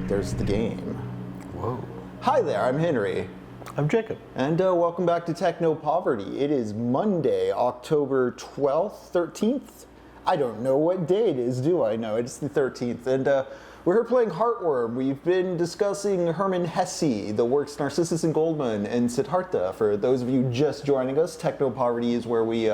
There's the game. Whoa. Hi there, I'm Henry. I'm Jacob. And welcome back to Technopoverty. It is Monday, October 12th, 13th? I don't know what day it is, do I? No, it's the 13th. And we're here playing Heartworm. We've been discussing Hermann Hesse, the works Narcissus and Goldmund, and Siddhartha. For those of you just joining us, Technopoverty is where we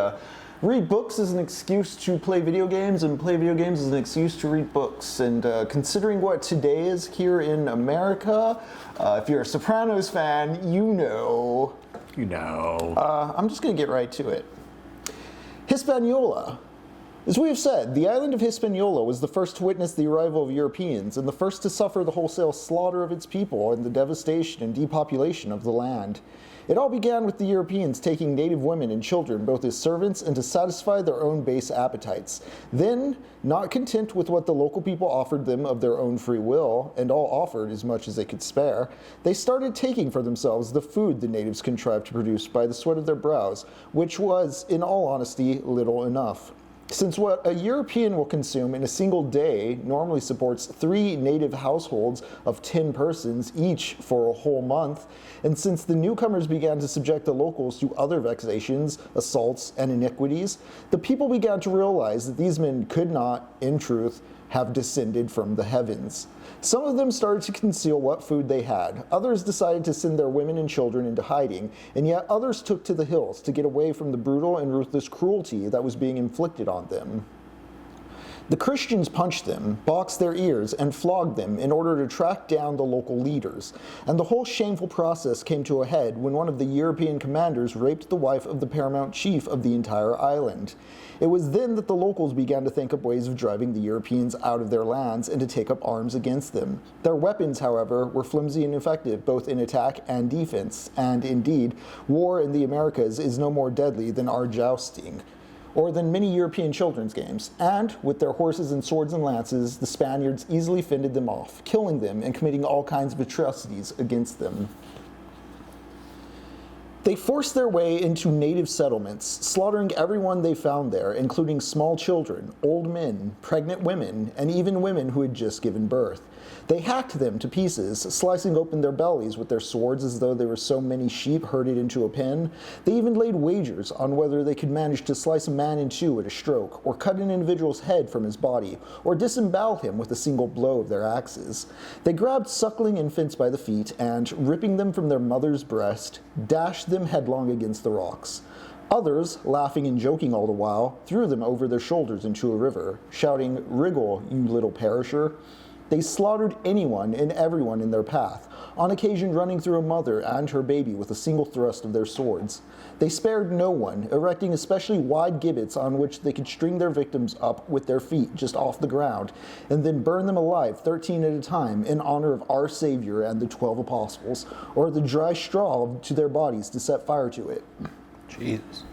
read books as an excuse to play video games, and play video games as an excuse to read books. And considering what today is here in America, if you're a Sopranos fan, you know. I'm just going to get right to it. Hispaniola. As we have said, the island of Hispaniola was the first to witness the arrival of Europeans, and the first to suffer the wholesale slaughter of its people and the devastation and depopulation of the land. It all began with the Europeans taking native women and children both as servants and to satisfy their own base appetites. Then, not content with what the local people offered them of their own free will, and all offered as much as they could spare, they started taking for themselves the food the natives contrived to produce by the sweat of their brows, which was, in all honesty, little enough. Since what a European will consume in a single day normally supports 3 native households of 10 persons each for a whole month, and since the newcomers began to subject the locals to other vexations, assaults, and iniquities, the people began to realize that these men could not, in truth, have descended from the heavens. Some of them started to conceal what food they had, others decided to send their women and children into hiding, and yet others took to the hills to get away from the brutal and ruthless cruelty that was being inflicted on them. The Christians punched them, boxed their ears, and flogged them in order to track down the local leaders, and the whole shameful process came to a head when one of the European commanders raped the wife of the paramount chief of the entire island. It was then that the locals began to think up ways of driving the Europeans out of their lands and to take up arms against them. Their weapons, however, were flimsy and ineffective both in attack and defense, and indeed, war in the Americas is no more deadly than our jousting, or than many European children's games, and, with their horses and swords and lances, the Spaniards easily fended them off, killing them and committing all kinds of atrocities against them. They forced their way into native settlements, slaughtering everyone they found there, including small children, old men, pregnant women, and even women who had just given birth. They hacked them to pieces, slicing open their bellies with their swords as though they were so many sheep herded into a pen. They even laid wagers on whether they could manage to slice a man in two at a stroke, or cut an individual's head from his body, or disembowel him with a single blow of their axes. They grabbed suckling infants by the feet and, ripping them from their mother's breast, dashed them headlong against the rocks. Others, laughing and joking all the while, threw them over their shoulders into a river, shouting, "Wriggle, you little perisher." They slaughtered anyone and everyone in their path, on occasion running through a mother and her baby with a single thrust of their swords. They spared no one, erecting especially wide gibbets on which they could string their victims up with their feet just off the ground, and then burn them alive 13 at a time in honor of our Savior and the 12 apostles, or the dry straw to their bodies to set fire to it. Jesus.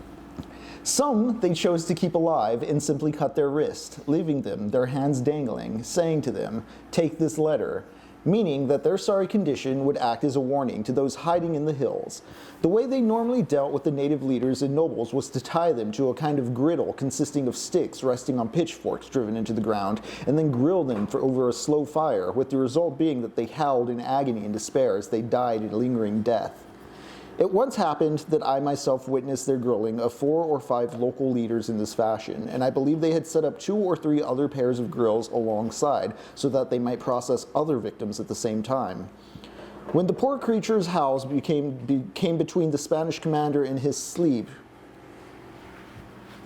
Some they chose to keep alive and simply cut their wrist, leaving them, their hands dangling, saying to them, "Take this letter," meaning that their sorry condition would act as a warning to those hiding in the hills. The way they normally dealt with the native leaders and nobles was to tie them to a kind of griddle consisting of sticks resting on pitchforks driven into the ground, and then grill them for over a slow fire, with the result being that they howled in agony and despair as they died a lingering death. It once happened that I myself witnessed their grilling of 4 or 5 local leaders in this fashion, and I believe they had set up 2 or 3 other pairs of grills alongside, so that they might process other victims at the same time. When the poor creature's howls came between the Spanish commander and his sleep,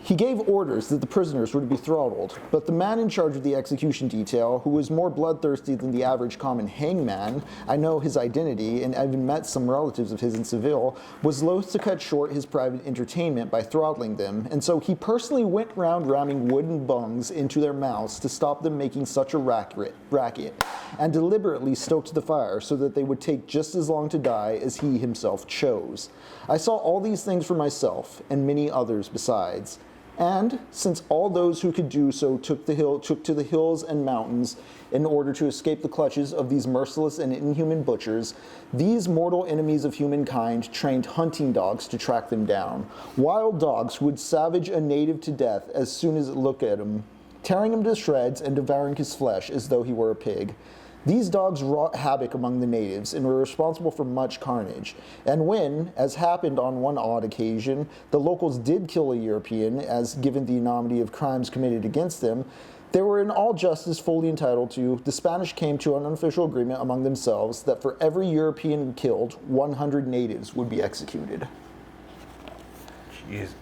he gave orders that the prisoners were to be throttled, but the man in charge of the execution detail, who was more bloodthirsty than the average common hangman, I know his identity and even met some relatives of his in Seville, was loath to cut short his private entertainment by throttling them, and so he personally went round ramming wooden bungs into their mouths to stop them making such a racket, and deliberately stoked the fire so that they would take just as long to die as he himself chose. I saw all these things for myself, and many others besides. And since all those who could do so took to the hills and mountains in order to escape the clutches of these merciless and inhuman butchers, these mortal enemies of humankind trained hunting dogs to track them down. Wild dogs would savage a native to death as soon as it looked at him, tearing him to shreds and devouring his flesh as though he were a pig. These dogs wrought havoc among the natives and were responsible for much carnage. And when, as happened on one odd occasion, the locals did kill a European, as given the enormity of crimes committed against them, they were in all justice fully entitled to, the Spanish came to an unofficial agreement among themselves that for every European killed, 100 natives would be executed. Jesus.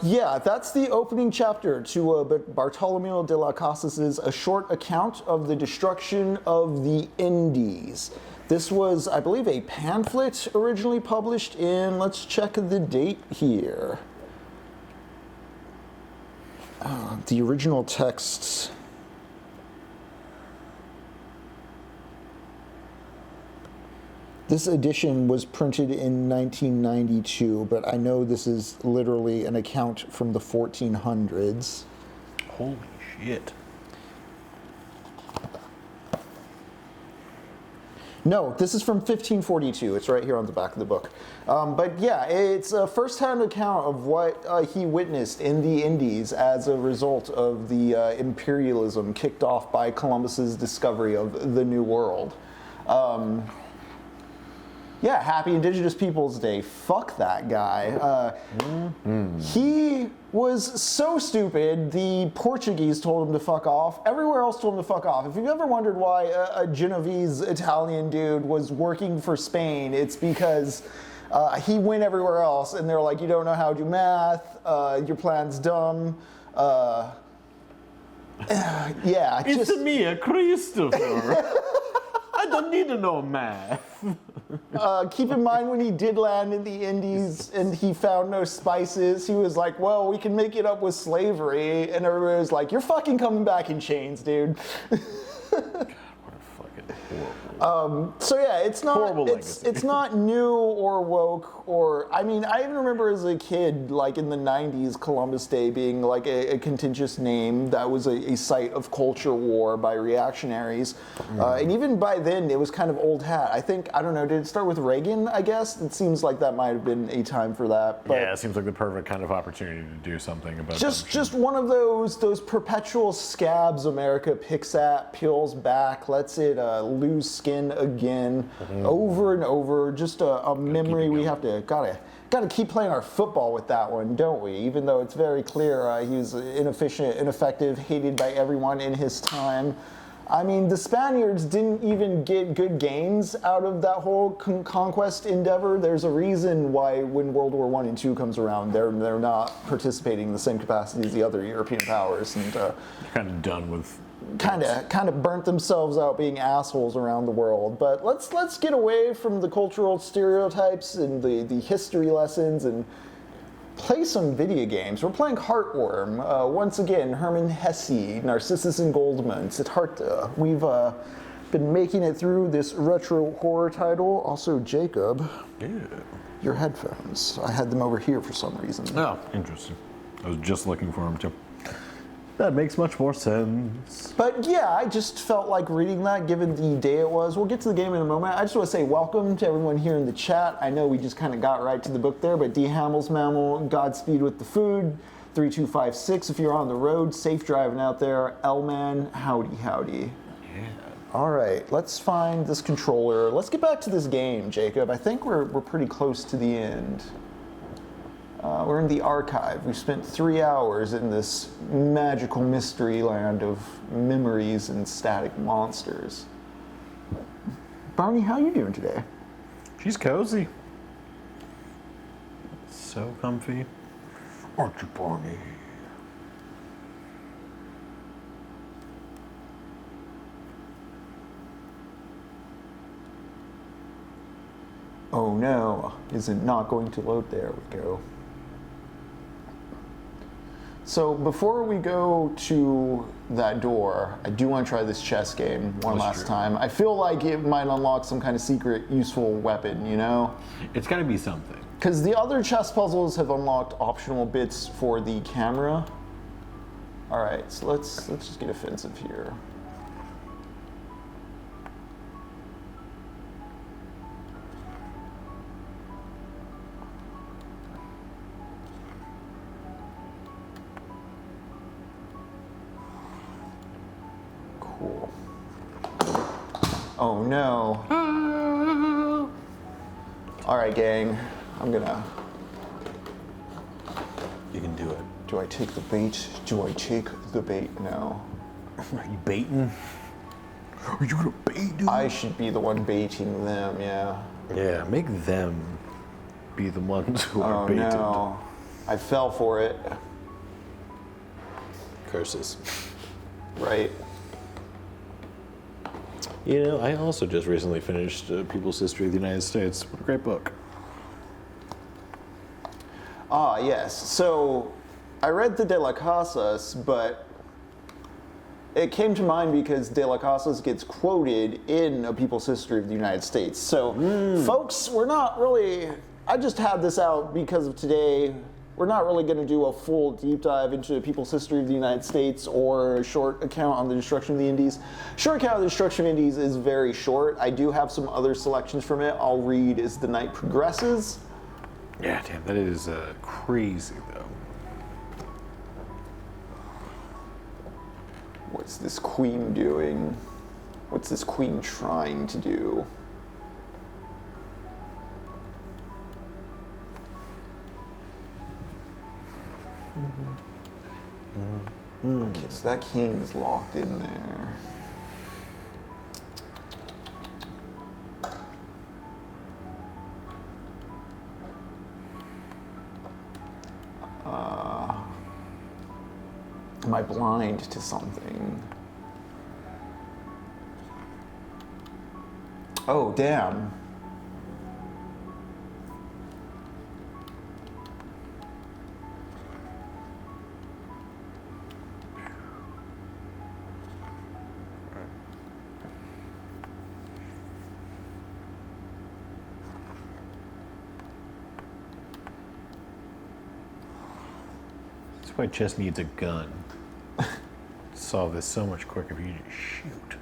Yeah, that's the opening chapter to Bartolomeo de las Casas' A Short Account of the Destruction of the Indies. This was, I believe, a pamphlet originally published in, let's check the date here. The original texts. This edition was printed in 1992, but I know this is literally an account from the 1400s. Holy shit. No, this is from 1542. It's right here on the back of the book. But yeah, it's a first-hand account of what he witnessed in the Indies as a result of the imperialism kicked off by Columbus's discovery of the New World. Yeah, happy Indigenous Peoples Day. Fuck that guy. He was so stupid, the Portuguese told him to fuck off. Everywhere else told him to fuck off. If you've ever wondered why a Genovese Italian dude was working for Spain, it's because he went everywhere else and they're like, you don't know how to do math, your plan's dumb. Yeah, It's me, a Christopher. I don't need to know math. Keep in mind when he did land in the Indies and he found no spices, he was like, well, we can make it up with slavery. And everybody was like, you're fucking coming back in chains, dude. So yeah, it's not new or woke or, I mean, I even remember as a kid, like in the 90s, Columbus Day being like a contentious name that was a site of culture war by reactionaries. And even by then, it was kind of old hat. I think, I don't know, did it start with Reagan, I guess? It seems like that might have been a time for that. But yeah, it seems like the perfect kind of opportunity to do something about just one of those perpetual scabs America picks at, peels back, lets it lose skin again, over and over. Just a memory we have to gotta keep playing our football with that one, don't we? Even though it's very clear he was inefficient, ineffective, hated by everyone in his time. I mean, the Spaniards didn't even get good gains out of that whole conquest endeavor. There's a reason why when World War I and II comes around, they're not participating in the same capacity as the other European powers, and kind of done with. Kind of burnt themselves out being assholes around the world. But let's get away from the cultural stereotypes and the history lessons and play some video games. We're playing Heartworm. Once again, Hermann Hesse, Narcissus and Goldmund, Siddhartha. We've been making it through this retro horror title. Also, Jacob, your headphones. I had them over here for some reason. Oh, interesting. I was just looking for them too. That makes much more sense. But yeah, I just felt like reading that given the day it was. We'll get to the game in a moment. I just want to say welcome to everyone here in the chat. I know we just kind of got right to the book there, but D. Hamels Mammal, Godspeed with the food. 3256 if you're on the road. Safe driving out there. L-Man, howdy. Yeah. All right, let's find this controller. Let's get back to this game, Jacob. I think we're pretty close to the end. We're in the archive. We spent 3 hours in this magical mystery land of memories and static monsters. Barney, how you doing today? She's cozy. So comfy. Aren't you, Barney? Oh no, is it not going to load? There we go. So before we go to that door, I do want to try this chess game one last time. I feel like it might unlock some kind of secret, useful weapon, you know? It's got to be something. Because the other chess puzzles have unlocked optional bits for the camera. All right, so let's just get offensive here. Cool. Oh no. All right, gang. I'm gonna. You can do it. Do I take the bait? Do I take the bait? No. Are you baiting? Are you gonna bait, dude? I should be the one baiting them, yeah. Yeah, make them be the ones who are Oh baited. no. I fell for it. Curses. Right. You know, I also just recently finished People's History of the United States. What a great book. Ah, yes. So I read the De La Casas, but it came to mind because De La Casas gets quoted in A People's History of the United States. So, folks, we're not really. I just had this out because of today. We're not really going to do a full deep dive into A People's History of the United States or a short account on the destruction of the Indies. Short account of the destruction of Indies is very short. I do have some other selections from it I'll read as the night progresses. Yeah, damn, that is crazy, though. What's this queen doing? What's this queen trying to do? Okay, so that king is locked in there. Am I blind to something? Oh, damn. That's why chess needs a gun. Solve this so much quicker if you just shoot.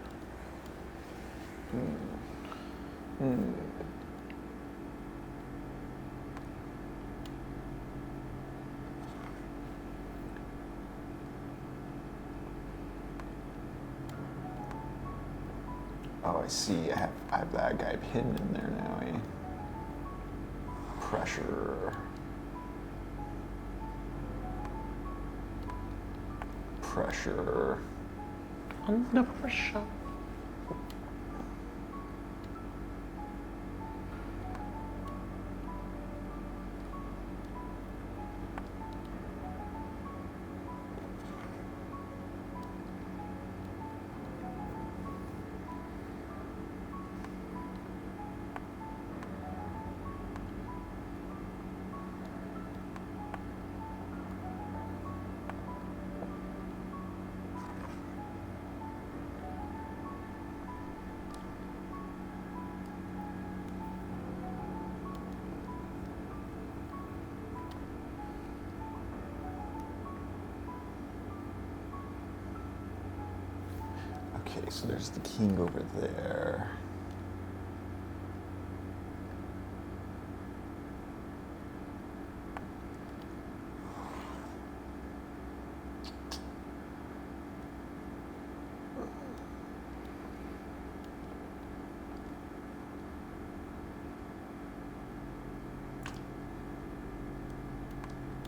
Oh, I see. I have that guy pinned in there now, eh? Pressure. Pressure. Under pressure. Okay, so there's the king over there.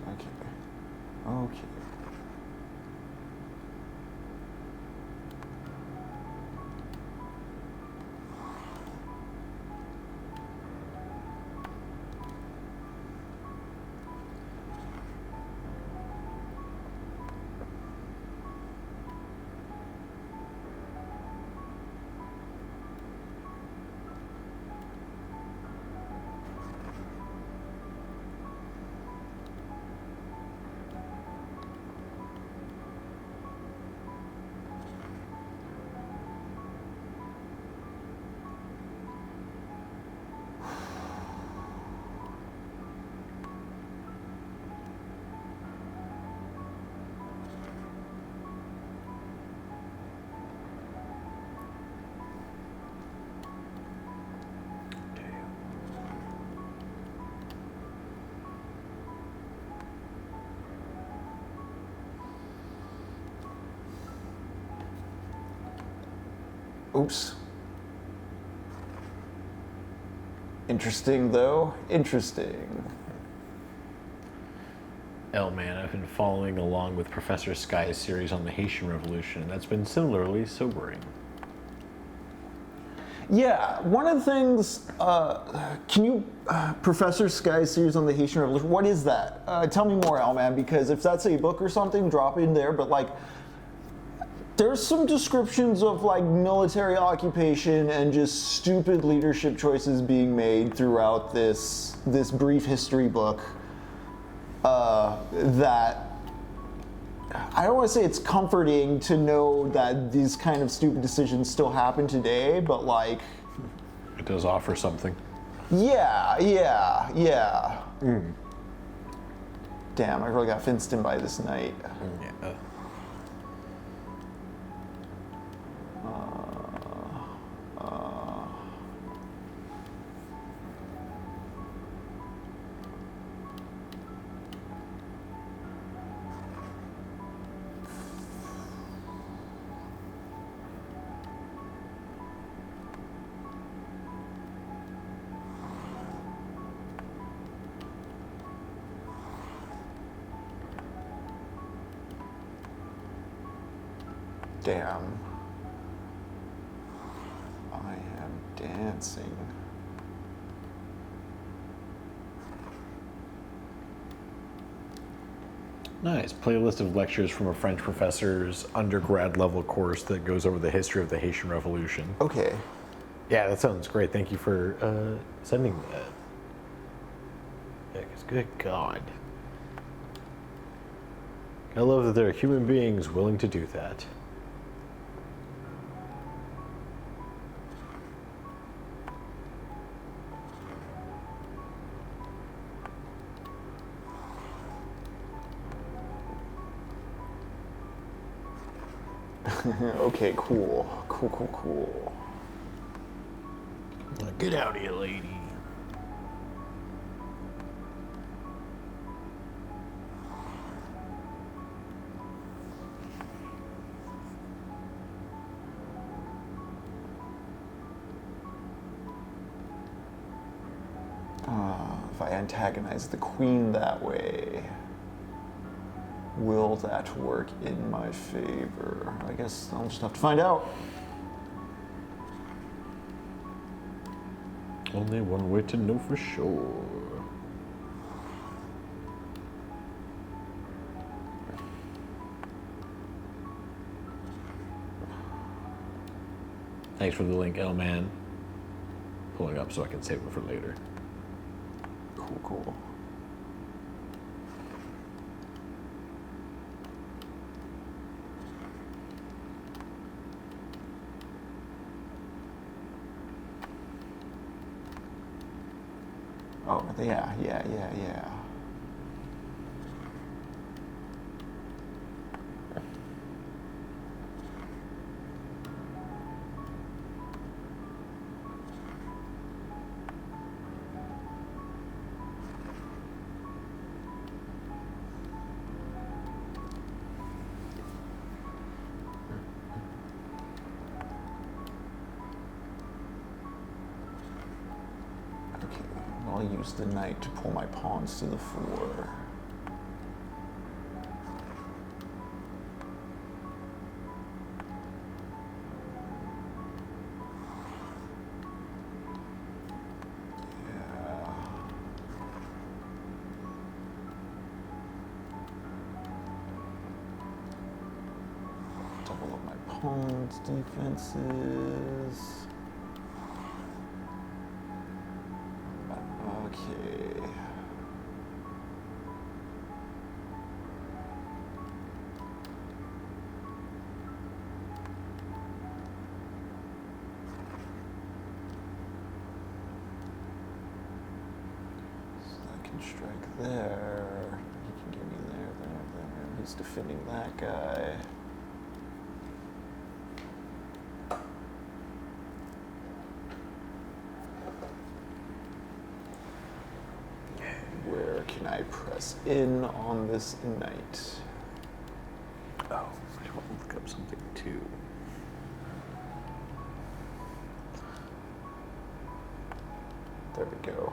Okay. Okay. Oops. Interesting, though. Interesting. Man, I've been following along with Professor Sky's series on the Haitian Revolution, and that's been similarly sobering. Yeah, one of the things, can you, Professor Sky's series on the Haitian Revolution, what is that? Tell me more, Elman, because if that's a book or something, drop it in there, but like, there's some descriptions of like military occupation and just stupid leadership choices being made throughout this brief history book that I don't want to say it's comforting to know that these kind of stupid decisions still happen today, but like... It does offer something. Yeah. Damn, I really got fenced in by this night. Yeah. Damn. I am dancing. Nice. Playlist of lectures from a French professor's undergrad level course that goes over the history of the Haitian Revolution. Okay. Yeah, that sounds great. Thank you for sending that. Yeah, 'cause good God. I love that there are human beings willing to do that. Okay, cool. Cool. Get out of here, lady. If I antagonize the queen that way, will that work in my favor? I guess I'll just have to find out. Only one way to know for sure. Thanks for the link, L-Man. Pulling up so I can save it for later. Cool. Oh, yeah. I'll use the knight to pull my pawns to the fore. Yeah. Double up my pawns' defenses. Okay. So I can strike there. He can give me there. He's defending that guy. Where can I press in on this knight? Oh, I want to look up something too. it go?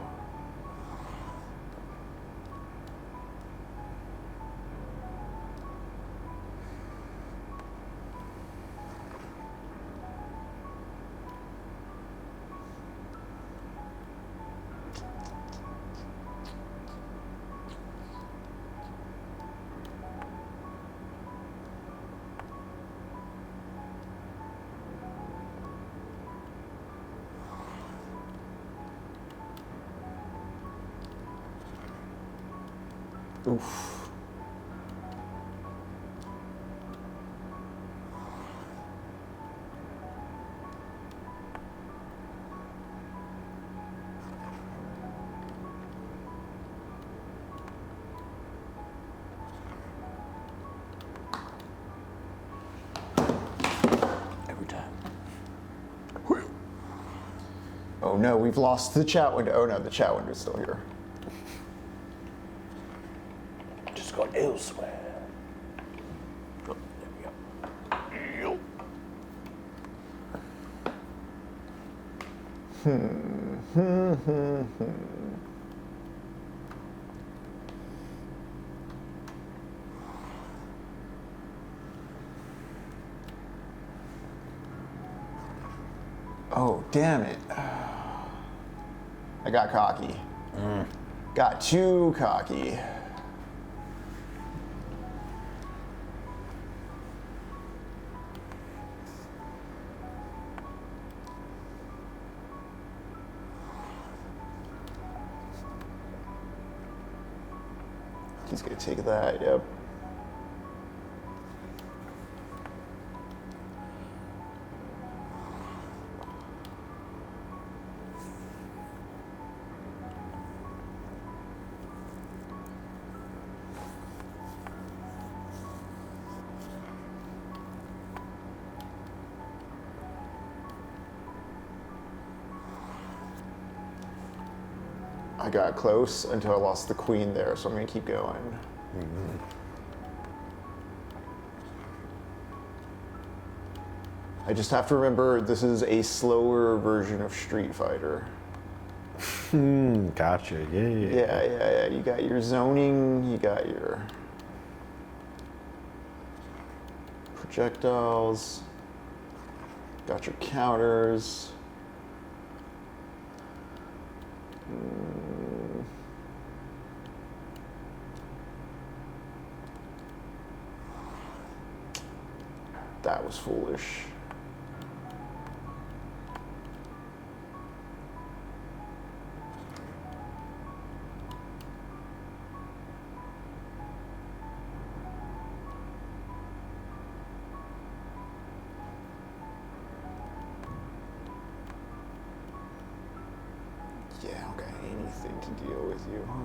Oof. Every time. Oh no, we've lost the chat window. Oh no, the chat window's still here. Just go elsewhere. Oh, there we go. Oh, damn it. I got cocky. Got too cocky. He's gonna take that, yep. I got close until I lost the queen there, so I'm gonna keep going. I just have to remember this is a slower version of Street Fighter. Gotcha. Yeah. Yeah. You got your zoning, you got your projectiles, got your counters. That was foolish. Yeah, I don't got anything to deal with you, huh?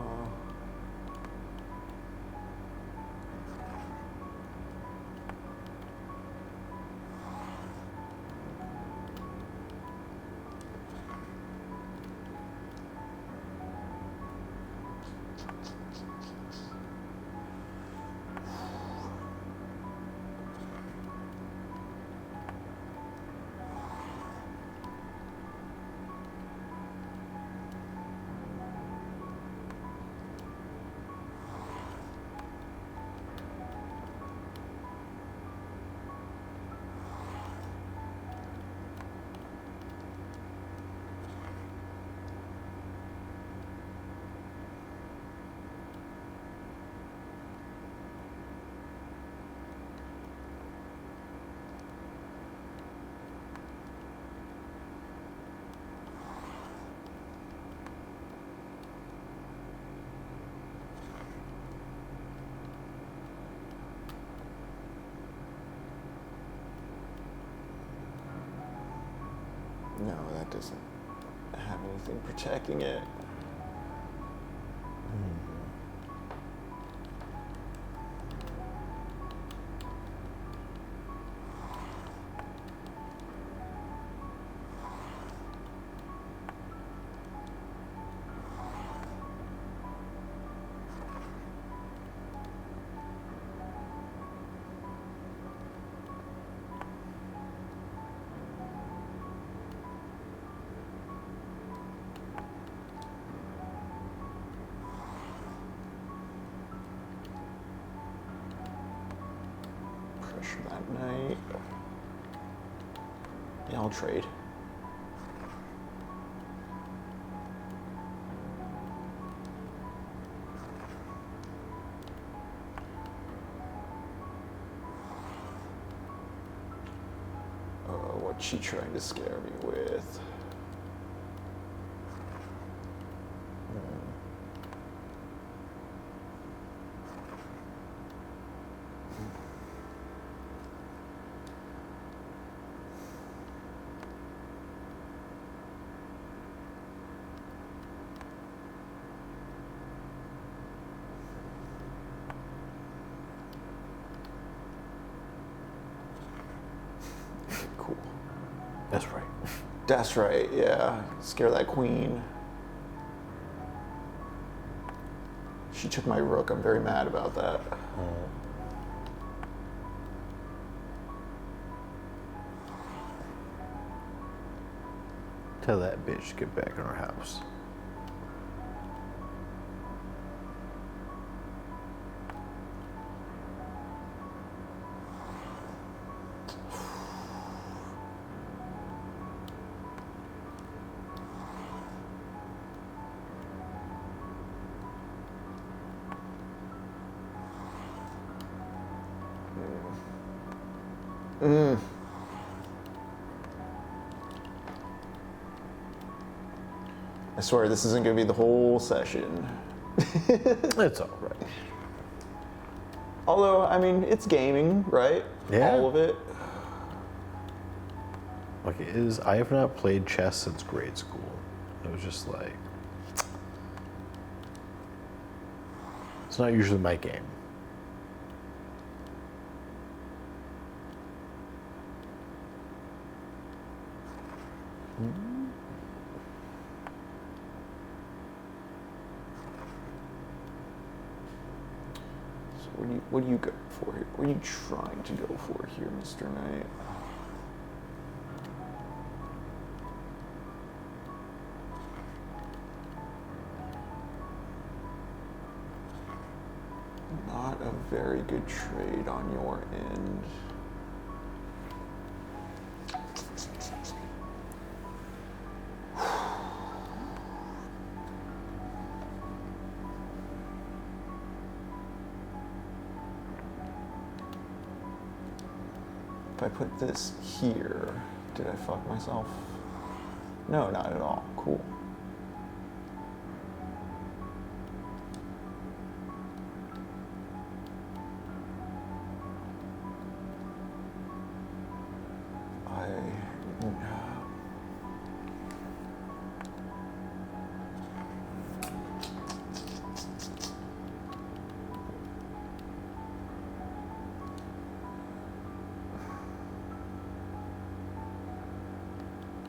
No, that doesn't have anything protecting it. Pressure that night. Yeah, I'll trade. What's she trying to scare me with? Cool. That's right. That's right, yeah. Scare that queen. She took my rook. I'm very mad about that. Tell that bitch to get back in her house. I swear this isn't going to be the whole session. It's all right. Although, I mean, it's gaming, right? Yeah. All of it. Like it is. I have not played chess since grade school. It was just like, it's not usually my game. So what do you go for here? What are you trying to go for here, Mr. Knight? Not a very good trade on your end. If I put this here, did I fuck myself? No, not at all. Cool.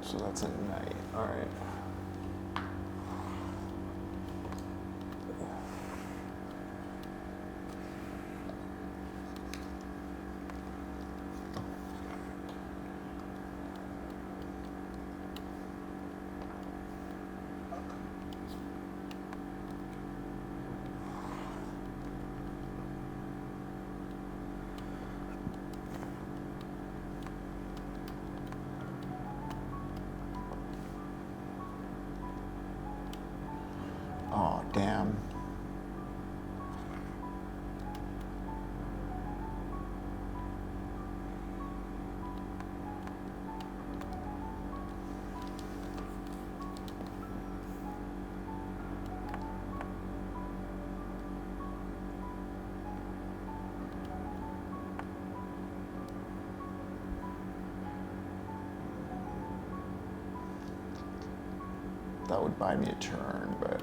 So that's a knight. All right. Oh, damn. That would buy me a turn, but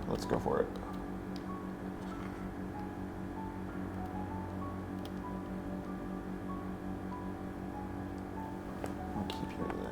let's go for it. I'll keep you there.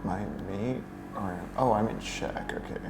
My mate? Oh, I'm in check, okay.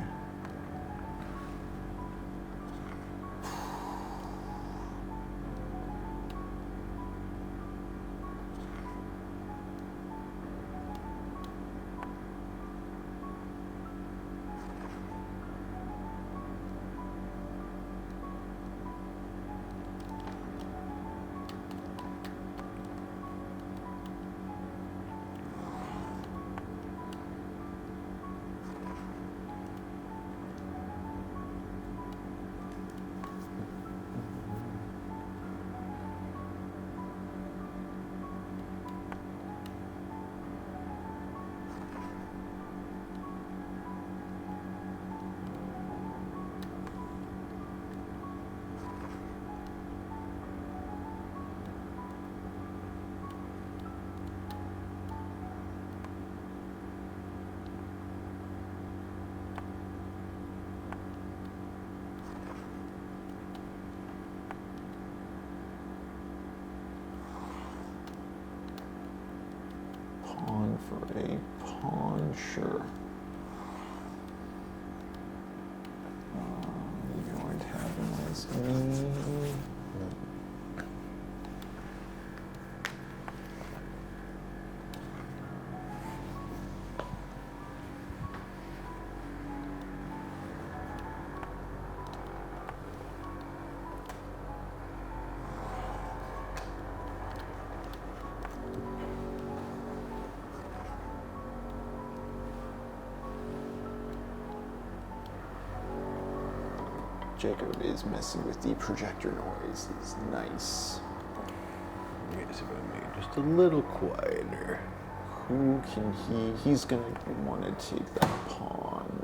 Pawn for a pawn, sure. You don't have as me. Jacob is messing with the projector noise. It's nice. Yes, if I make just a little quieter. Who can he? He's gonna want to take that pawn.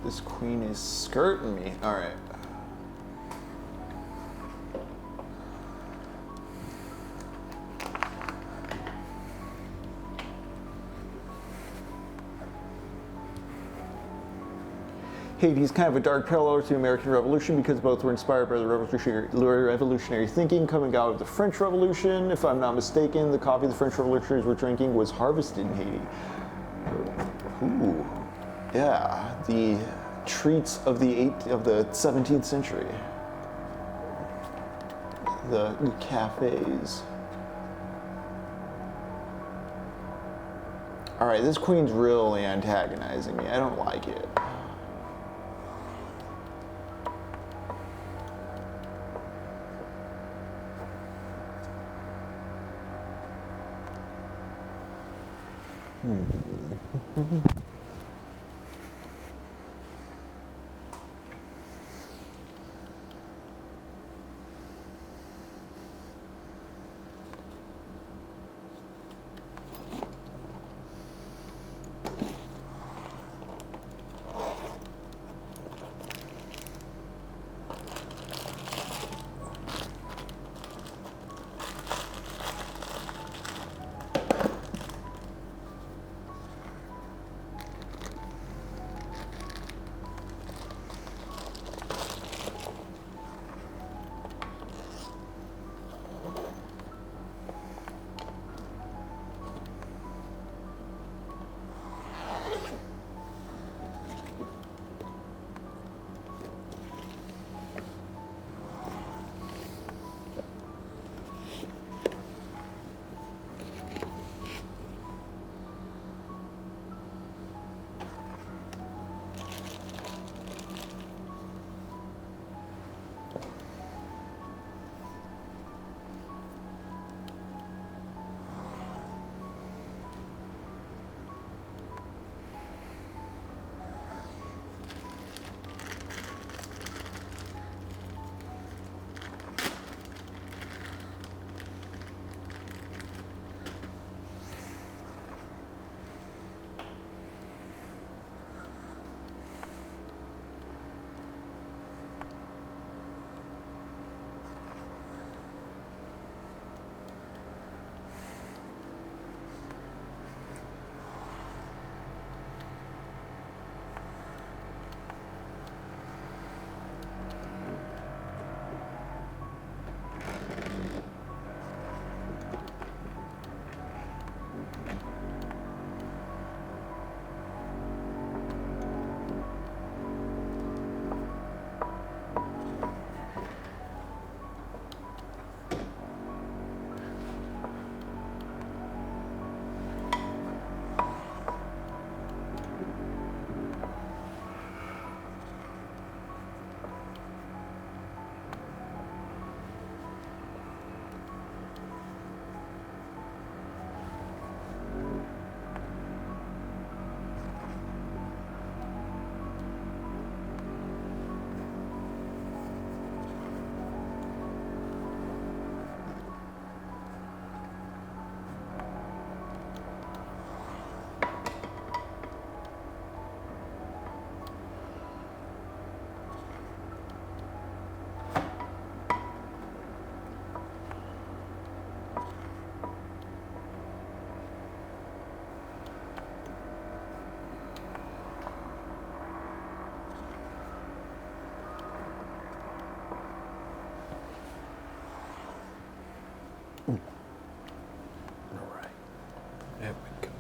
This queen is skirting me. All right. Haiti's kind of a dark parallel to the American Revolution because both were inspired by the revolutionary thinking coming out of the French Revolution. If I'm not mistaken, the coffee the French revolutionaries were drinking was harvested in Haiti. Ooh, yeah, the treats of the 17th century. The cafes. All right, this queen's really antagonizing me. I don't like it.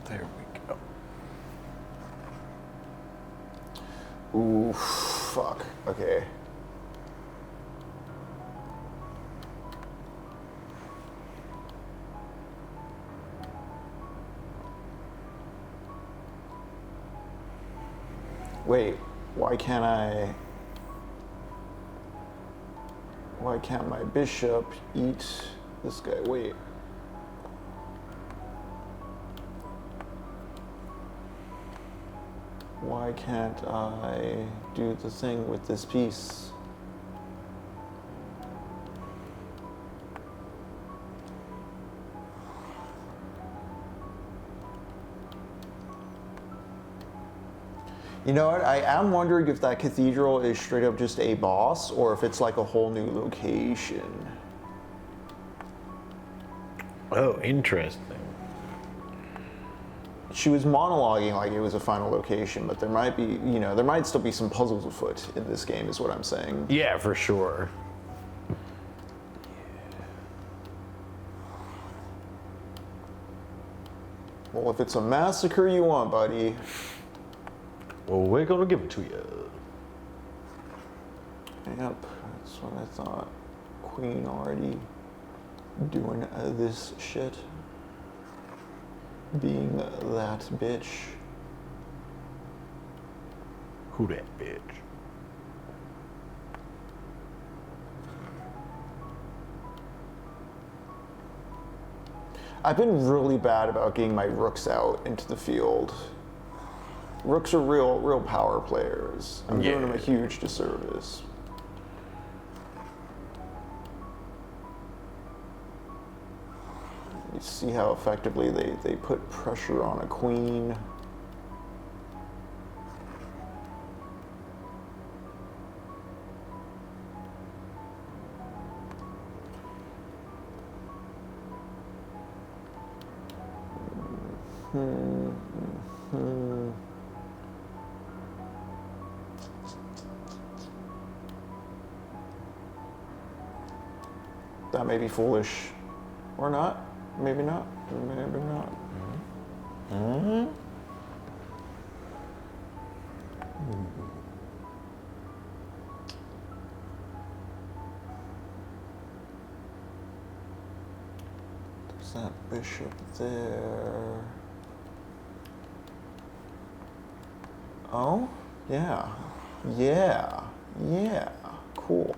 There we go. Ooh, fuck. Okay. Wait, why can't my bishop eat this guy? Wait. Why can't I do the thing with this piece? You know what? I am wondering if that cathedral is straight up just a boss or if it's like a whole new location. Oh, interesting. She was monologuing like it was a final location, but there might be, you know, there might still be some puzzles afoot in this game, is what I'm saying. Yeah, for sure. Well, if it's a massacre you want, buddy. Well, we're gonna give it to you. Yep, that's what I thought. Queen already doing this shit. Being that bitch. Who that bitch? I've been really bad about getting my rooks out into the field. Rooks are real power players. I'm doing them a huge disservice. You see how effectively they put pressure on a queen. That may be foolish. Or not. Maybe not. Maybe not. Mm-hmm. There's that bishop there. Oh? Yeah. Yeah. Yeah. Cool.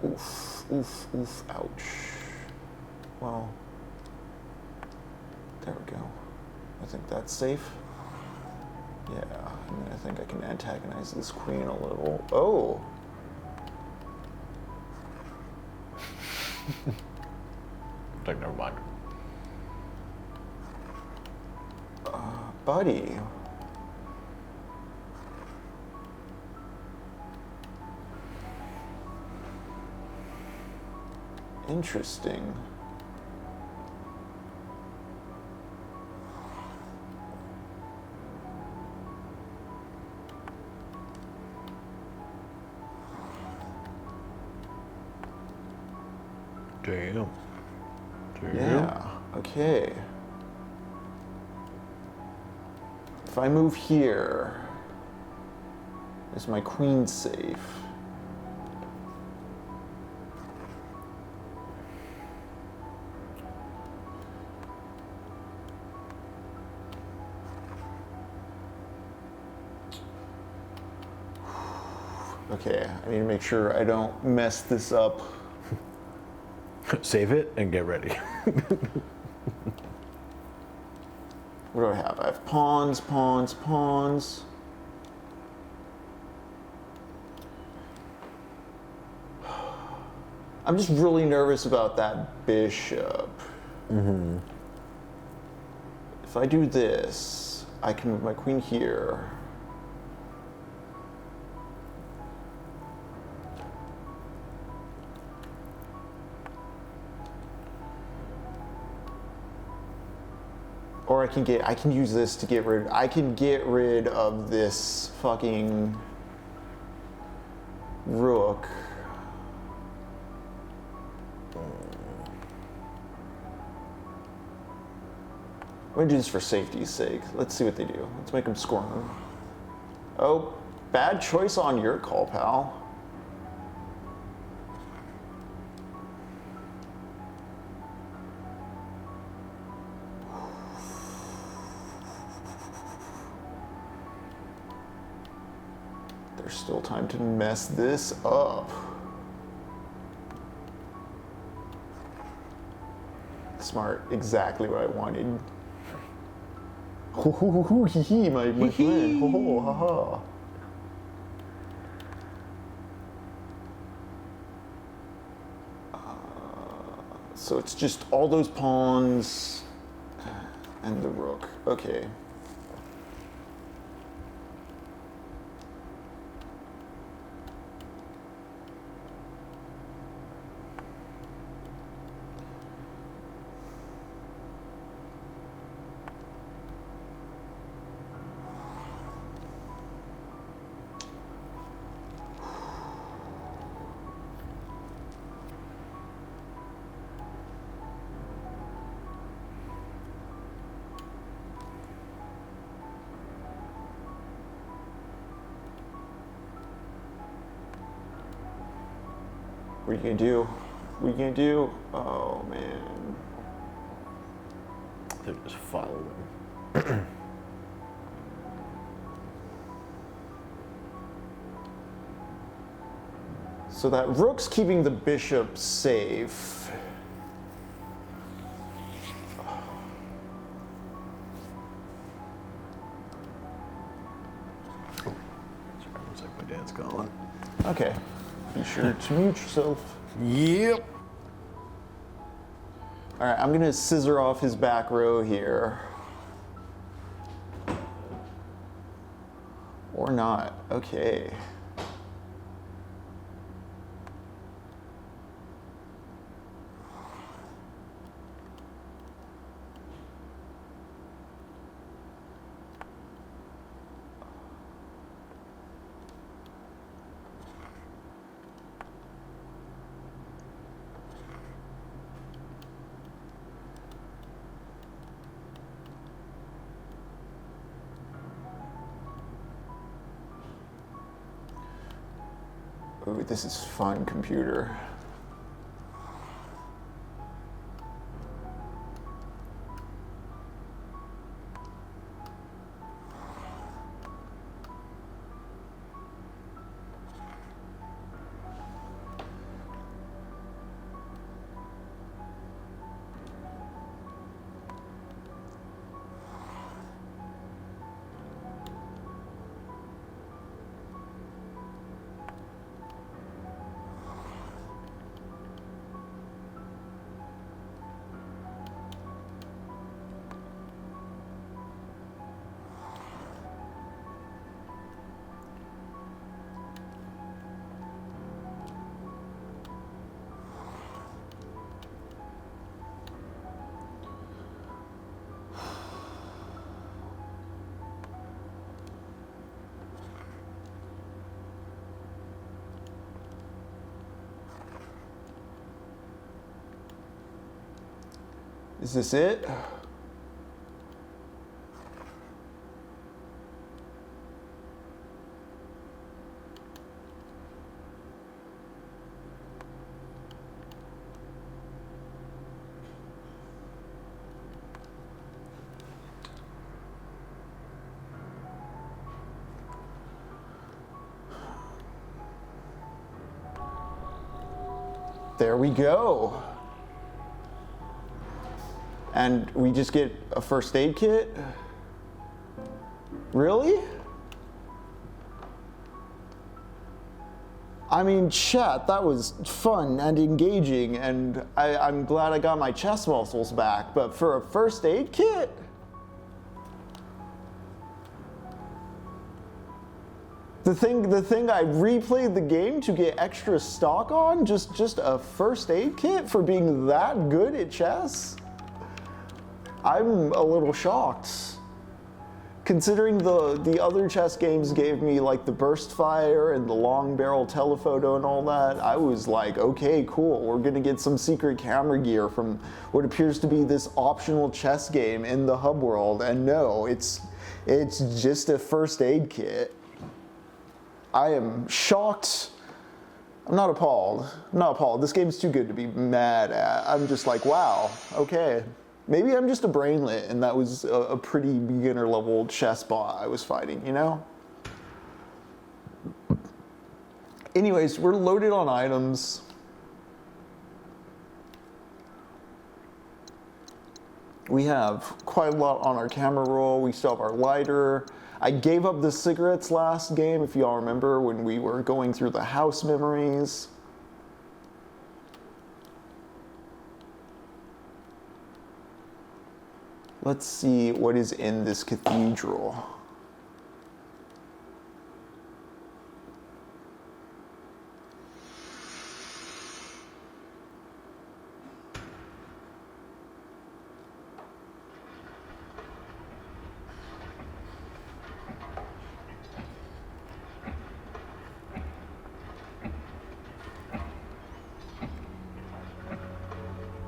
Oof, oof, oof, ouch. Well, there we go. I think that's safe. Yeah, and then I think I can antagonize this queen a little. Oh! Like, never mind. Buddy. Interesting. Damn. Yeah, okay. If I move here, is my queen safe? Okay, I need to make sure I don't mess this up. Save it and get ready. What do I have? I have pawns, pawns, pawns. I'm just really nervous about that bishop. Mm-hmm. If I do this, I can move my queen here. Or I can use this to get rid, I can get rid of this fucking rook. gonna do this for safety's sake. Let's see what they do. Let's make them squirm. Oh, bad choice on your call, pal. There's still time to mess this up. Smart, exactly what I wanted. Hoo hoo hoo hoo hee hee, my friend. Ho ho ha ha. So it's just all those pawns and the rook. Okay. What are you gonna do? What are you gonna do? Oh man. They're just following. So that rook's keeping the bishop safe. Sorry, looks like my dad's calling. Okay. Be sure to mute yourself. Yep. All right, I'm gonna scissor off his back row here. Or not, okay. Ooh, this is fun, computer. Is this it? There we go. And we just get a first aid kit? Really? I mean, chat, that was fun and engaging, and I'm glad I got my chest muscles back, but for a first aid kit? The thing I replayed the game to get extra stock on? Just a first aid kit for being that good at chess? I'm a little shocked. Considering the other chess games gave me like the burst fire and the long barrel telephoto and all that, I was like, okay, cool, we're gonna get some secret camera gear from what appears to be this optional chess game in the hub world, and no, it's just a first aid kit. I am shocked. I'm not appalled. I'm not appalled. This game's too good to be mad at. I'm just like, wow, okay. Maybe I'm just a brainlet and that was a pretty beginner level chess bot I was fighting, you know? Anyways, we're loaded on items. We have quite a lot on our camera roll. We still have our lighter. I gave up the cigarettes last game, if y'all remember, when we were going through the house memories. Let's see what is in this cathedral.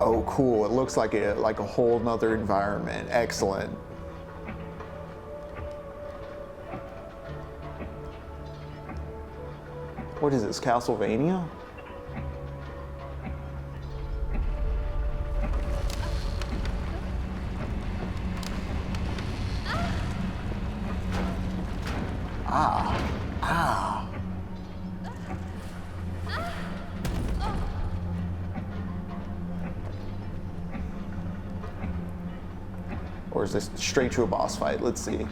Oh, cool. It looks like a whole nother environment. Excellent. What is this, Castlevania? Or is this straight to a boss fight? Let's see.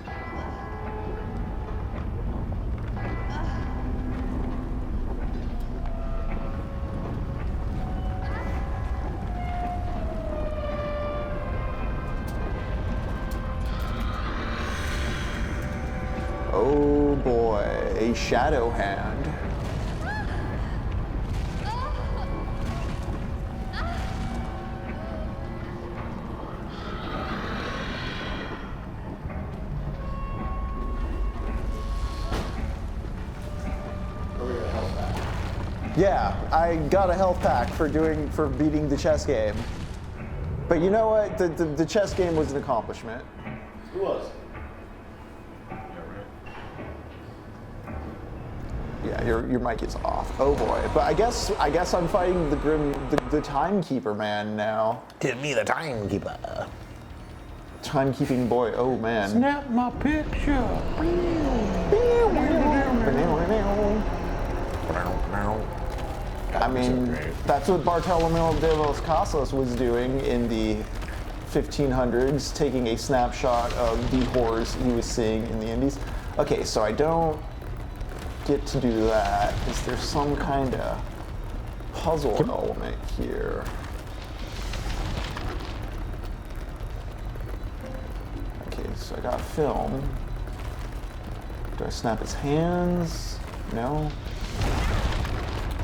Oh boy, a shadow hand. Yeah, I got a health pack for beating the chess game. But you know what? The chess game was an accomplishment. It was. Yeah, your mic is off. Oh boy. But I guess I'm fighting the timekeeper man now. Give me the timekeeper. Timekeeping boy. Oh man. Snap my picture. I mean, that's what Bartolome de los Casas was doing in the 1500s, taking a snapshot of the horrors he was seeing in the Indies. Okay, so I don't get to do that. Is there some kind of puzzle element here? Okay, so I got film. Do I snap his hands? No.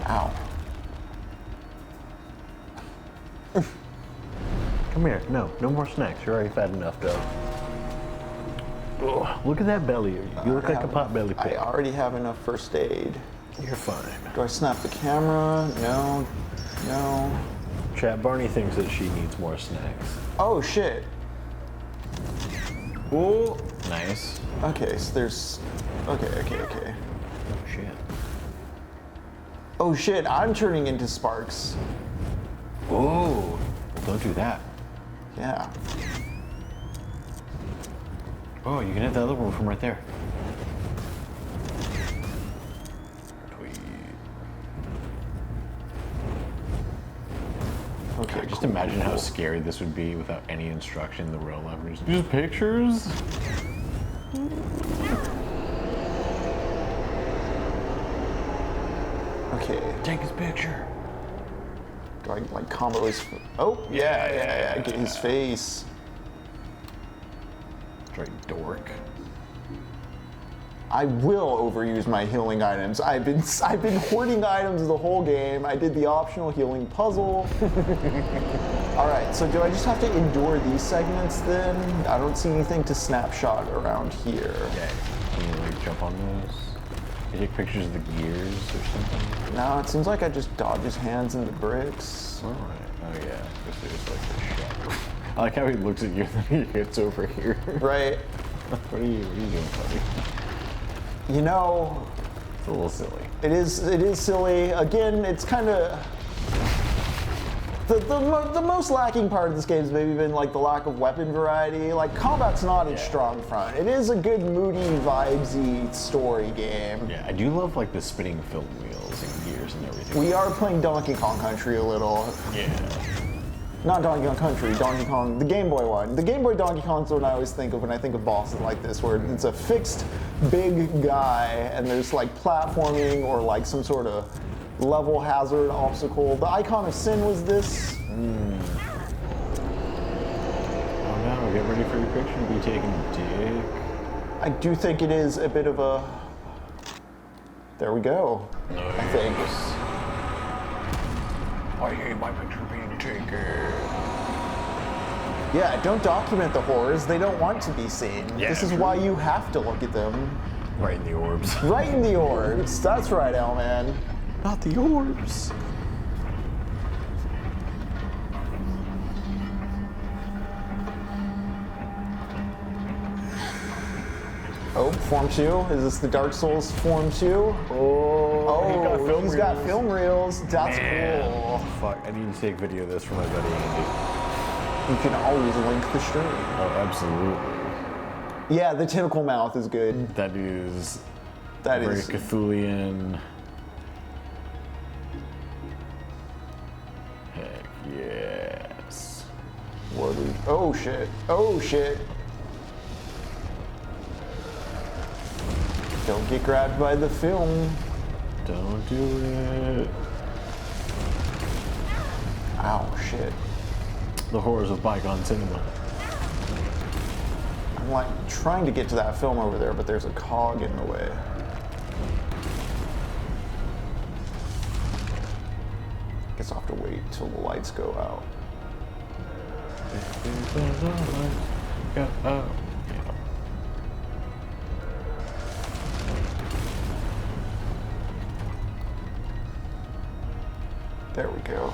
Ow. Come here. No more snacks. You're already fat enough, though. Oh, look at that belly. You look like a pot belly pig. I already have enough first aid. You're fine. Do I snap the camera? No. No. Chat, Barney thinks that she needs more snacks. Oh, shit. Oh, nice. Okay, so there's... Okay. Oh, shit. Oh, shit, I'm turning into sparks. Oh, don't do that. Yeah. Oh, you can hit the other one from right there. Tweet. Okay, Just imagine how scary this would be without any instruction in the real life. Just pictures? Okay. Take his picture. Do I, like, combo his... Oh, yeah. Get his face. Straight dork. I will overuse my healing items. I've been hoarding items the whole game. I did the optional healing puzzle. All right, so do I just have to endure these segments then? I don't see anything to snapshot around here. Yeah. Can you like jump on those? You take pictures of the gears or something? No, it seems like I just dodge his hands into bricks. All right. Oh yeah. This is like the shot. I like how he looks at you and then he hits over here. Right. What are you doing, buddy? You know, It's a little silly. it is silly. Again, it's kind of the most lacking part of this game has maybe been like the lack of weapon variety. Like combat's not its strong front. It is a good moody, vibesy story game. Yeah, I do love like the spinning film wheels and gears and everything. We are playing Donkey Kong Country a little. Yeah. Not Donkey Kong Country, Donkey Kong, the Game Boy one. The Game Boy Donkey Kong's the one I always think of when I think of bosses like this, where it's a fixed big guy and there's like platforming or like some sort of level hazard obstacle. The Icon of Sin was this. Oh no, get ready for your picture to be taken, dick. I do think it is a bit of a... There we go, I think. I hate my picture being taken. Yeah, don't document the horrors. They don't want to be seen. Yeah, This is true. why you have to look at them. Right in the orbs. Right in the orbs. That's right, L-Man. Not the orbs. Oh, Form 2? Is this the Dark Souls Form 2? Oh, he's got film reels. That's cool. Fuck, I need to take video of this for my buddy Andy. You can always link the stream. Oh, absolutely. Yeah, the tentacle mouth is good. That is That very is. Cthulian. Heck yes. What is, oh shit. Oh shit. Don't get grabbed by the film. Don't do it. Ow, shit. The horrors of bygone cinema. I'm like trying to get to that film over there, but there's a cog in the way. Guess I'll have to wait till the lights go out. There we go.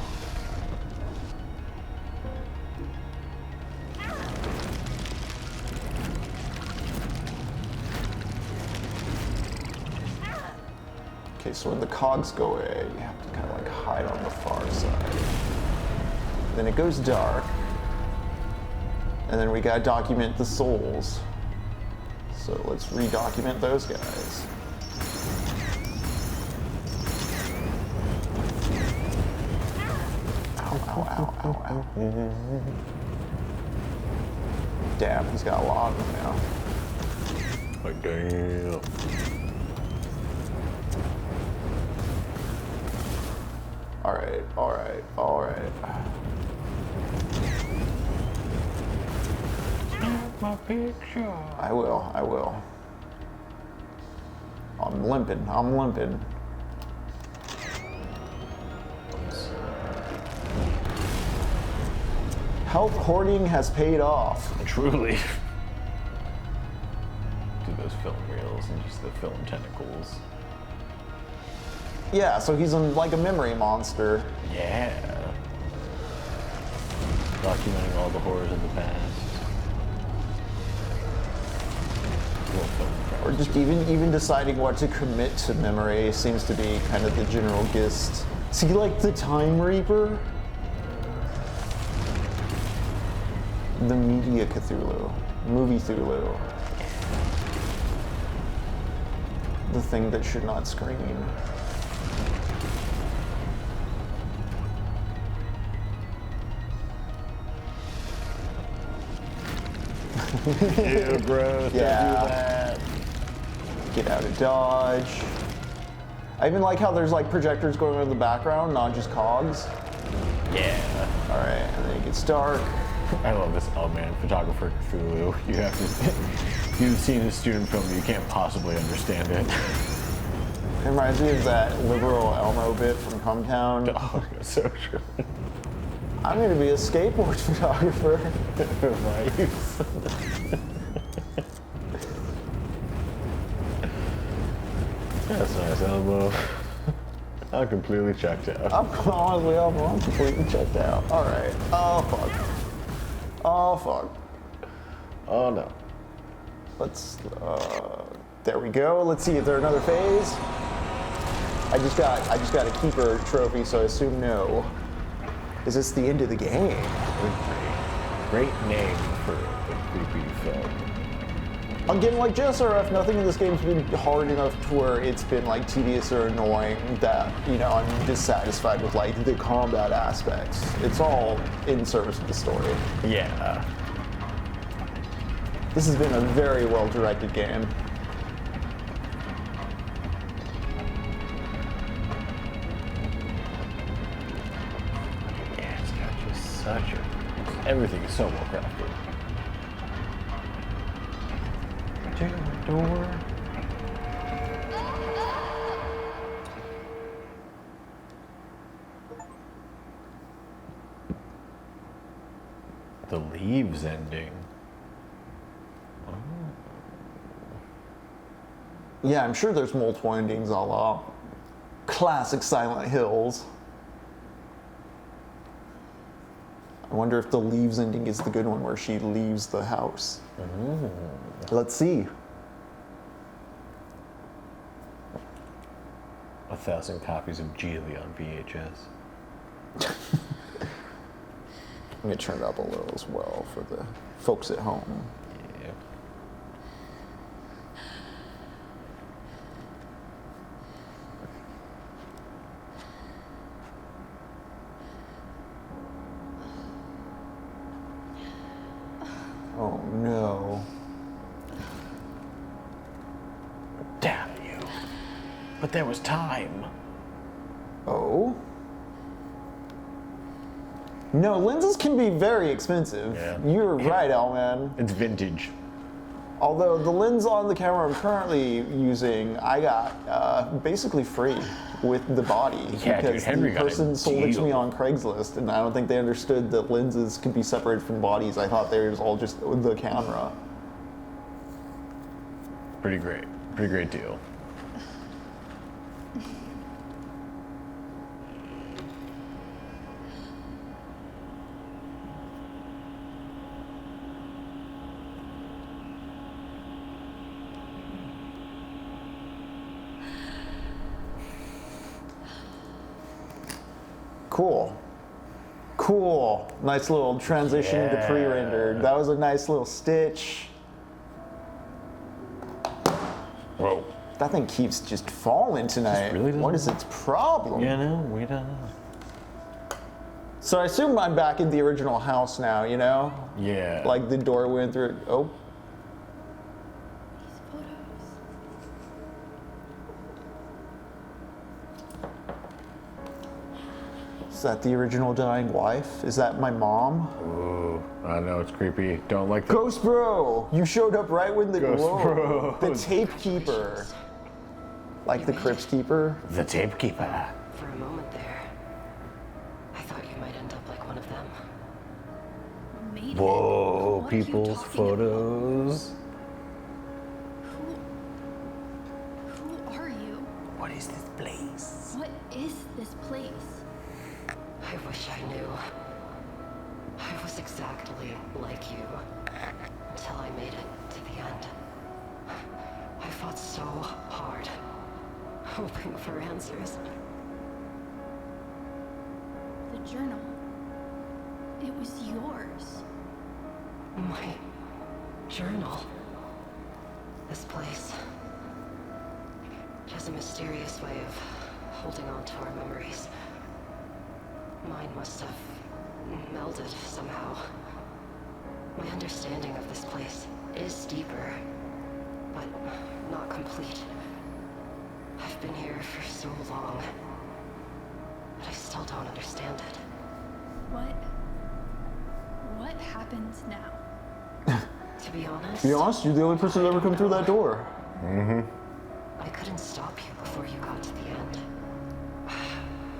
Okay, so when the cogs go away, you have to kind of like hide on the far side. Then it goes dark. And then we gotta document the souls. So let's redocument those guys. Ow. Damn, he's got a lot of them now. Like, damn. All right. My picture. I will. I'm limping. Health hoarding has paid off. Truly. Do those film reels and just the film tentacles. Yeah, so he's like a memory monster. Yeah. Documenting all the horrors of the past. Or just even deciding what to commit to memory seems to be kind of the general gist. See, like the Time Reaper? The Media Cthulhu. Movie Cthulhu. The thing that should not scream. Ew, gross. Yeah. Don't do that. Get out of dodge. I even like how there's like projectors going on in the background, not just cogs. Yeah. All right, and then it gets dark. I love this. Oh man, photographer Cthulhu. You have to. If you've seen his student film, you can't possibly understand it. It reminds me of that liberal Elmo bit from Hometown. Oh, so true. I'm gonna be a skateboard photographer. That's nice, Elbow. I'm completely checked out. Honestly, I'm completely checked out. All right. Oh fuck. Oh fuck. Oh no. Let's. There we go. Let's see if there's another phase. I just got a keeper trophy, so I assume no. Is this the end of the game? Great name for a creepy film. Again, like JSRF, nothing in this game's been hard enough to where it's been like tedious or annoying that, you know, I'm dissatisfied with like the combat aspects. It's all in service of the story. Yeah. This has been a very well-directed game. Yeah, it's got just such a... Everything is so well crafted. Door. The leaves ending. Oh. Yeah, I'm sure there's multiple endings a la classic Silent Hills. I wonder if the leaves ending is the good one where she leaves the house. Let's see. 1,000 copies of Geely on VHS. I'm gonna turn it up a little as well for the folks at home. Yeah. Oh no. Damn you. But there was time. Oh? No, lenses can be very expensive. Yeah. You're right, Elman. It's vintage. Although the lens on the camera I'm currently using, I got basically free with the body. Yeah, dude, because Henry the got a person sold it to me deal. on Craigslist, and I don't think they understood that lenses could be separated from bodies. I thought they was all just the camera. Pretty great. Pretty great deal. Cool. Cool. Nice little transition to Yeah. pre-rendered. That was a nice little stitch. Whoa. That thing keeps just falling tonight. really doesn't What is its problem? You know, we don't know. So I assume I'm back in the original house now, you know? Yeah. Like the door went through. Oh, These photos. is that the original dying wife? Is that my mom? Ooh, I know it's creepy. Don't like the Ghost Bro! You showed up right when the Ghost glow. Bro. The tape keeper. Like the crypt keeper. the tape keeper. For a moment there, I thought you might end up like one of them. Made it. Whoa, What are you people's talking photos. about? Who are you? What is this place? What is this place? I wish I knew. I was exactly like you until I made it to the end. I fought so hard, hoping for answers. The journal. It was yours. My journal. This place. It has a mysterious way of holding on to our memories. Mine must have melded somehow. My understanding of this place is deeper, but not complete. I've been here for so long, but I still don't understand it. What happens now? To be honest, To be honest, you're the only person to ever come through that door. I couldn't stop you before you got to the end.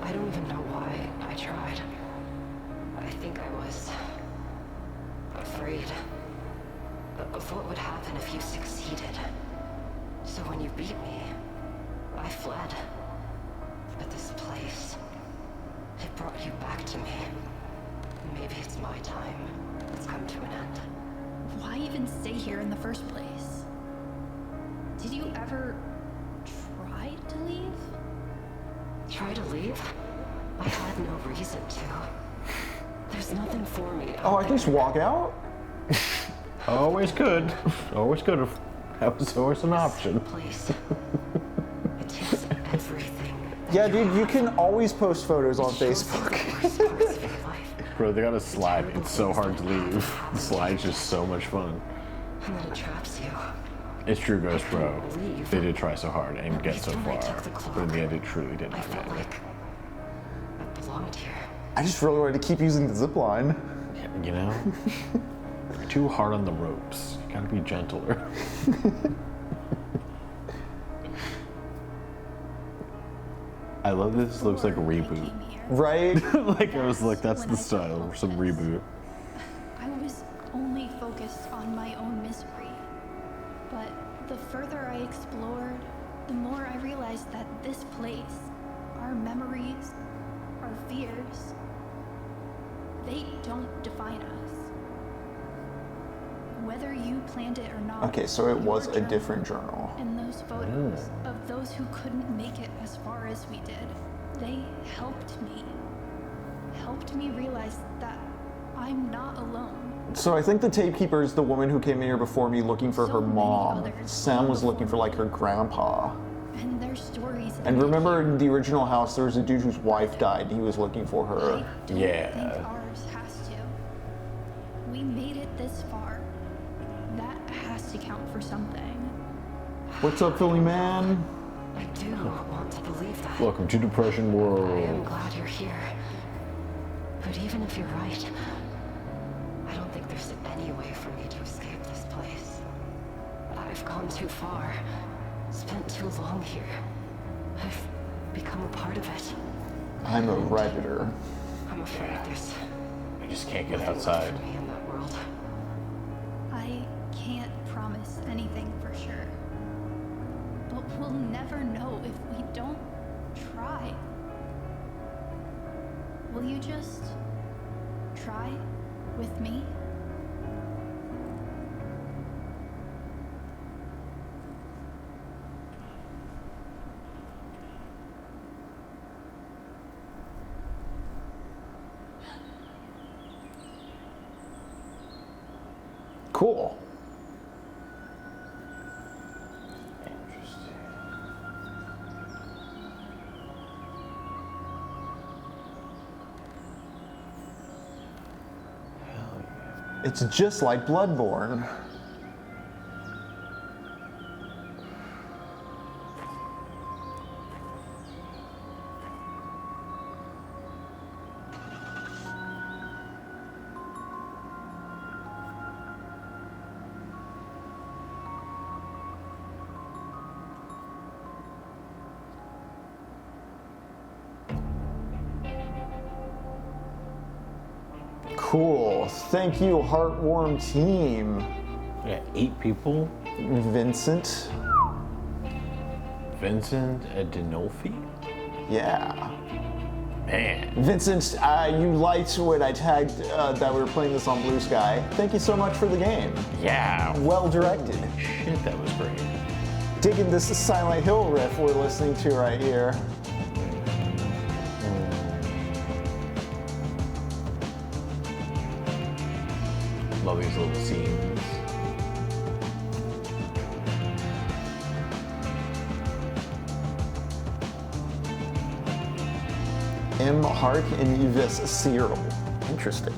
I don't even know why I tried. I worried of what would happen if you succeeded. So when you beat me, I fled. But this place, it brought you back to me. Maybe it's my time. It's come to an end. Why even stay here in the first place? Did you ever try to leave? Try to leave? I had no reason to. There's nothing for me. Oh, I can just walk out? Always could. Always could have. That was always an option. Place. It takes everything. Yeah, dude, you can always post photos on Facebook. Bro, they got a slide. It's so hard to leave. The slide's just so much fun. And then it traps you. It's true, Ghost Bro. They did try so hard and get so far, but in the end, it truly did I not felt matter. like I belonged here. I just really wanted to keep using the zip line. You know? You're too hard on the ropes. You gotta be gentler. I love this. Looks like a Before I reboot. came here, Right? Like I was like, that's When the I felt style. Some hopeless. reboot. I was only focused on my own misery. But the further I explored, the more I realized that this place, our memories, our fears, they don't define us. Whether you planned it or not. Okay, so it was your a journal different journal. And those photos of those who couldn't make it as far as we did, they helped me realize that I'm not alone. So I think the tape keeper is the woman who came in here before me looking for So her many mom. others Sam was looking for like her grandpa. And their stories. And remember in the original house, there was a dude whose wife died. He was looking for I her. don't Yeah. think ours has to. We made it this far. That has to count for something. What's up, Philly man? I do want to believe that. Welcome to Depression I am World. glad you're here. But even if you're right, I don't think there's any way for me to escape this place. I've gone too far, spent too long here. I've become a part of it. I'm a redditor. I'm afraid there's I just can't get nothing outside. for me in that world. I can't promise anything for sure. But we'll never know if we don't try. Will you just try with me? Cool. It's just like Bloodborne. Cool. Thank you, Heartworm team. Yeah, 8 people. Vincent. Vincent Adinolfi. Yeah. Man. Vincent, you liked when I tagged that we were playing this on Blue Sky. Thank you so much for the game. Yeah. Well directed. Shit, that was great. Digging this Silent Hill riff we're listening to right here. Love these little scenes. M. Hark and Yves Cyril. Interesting.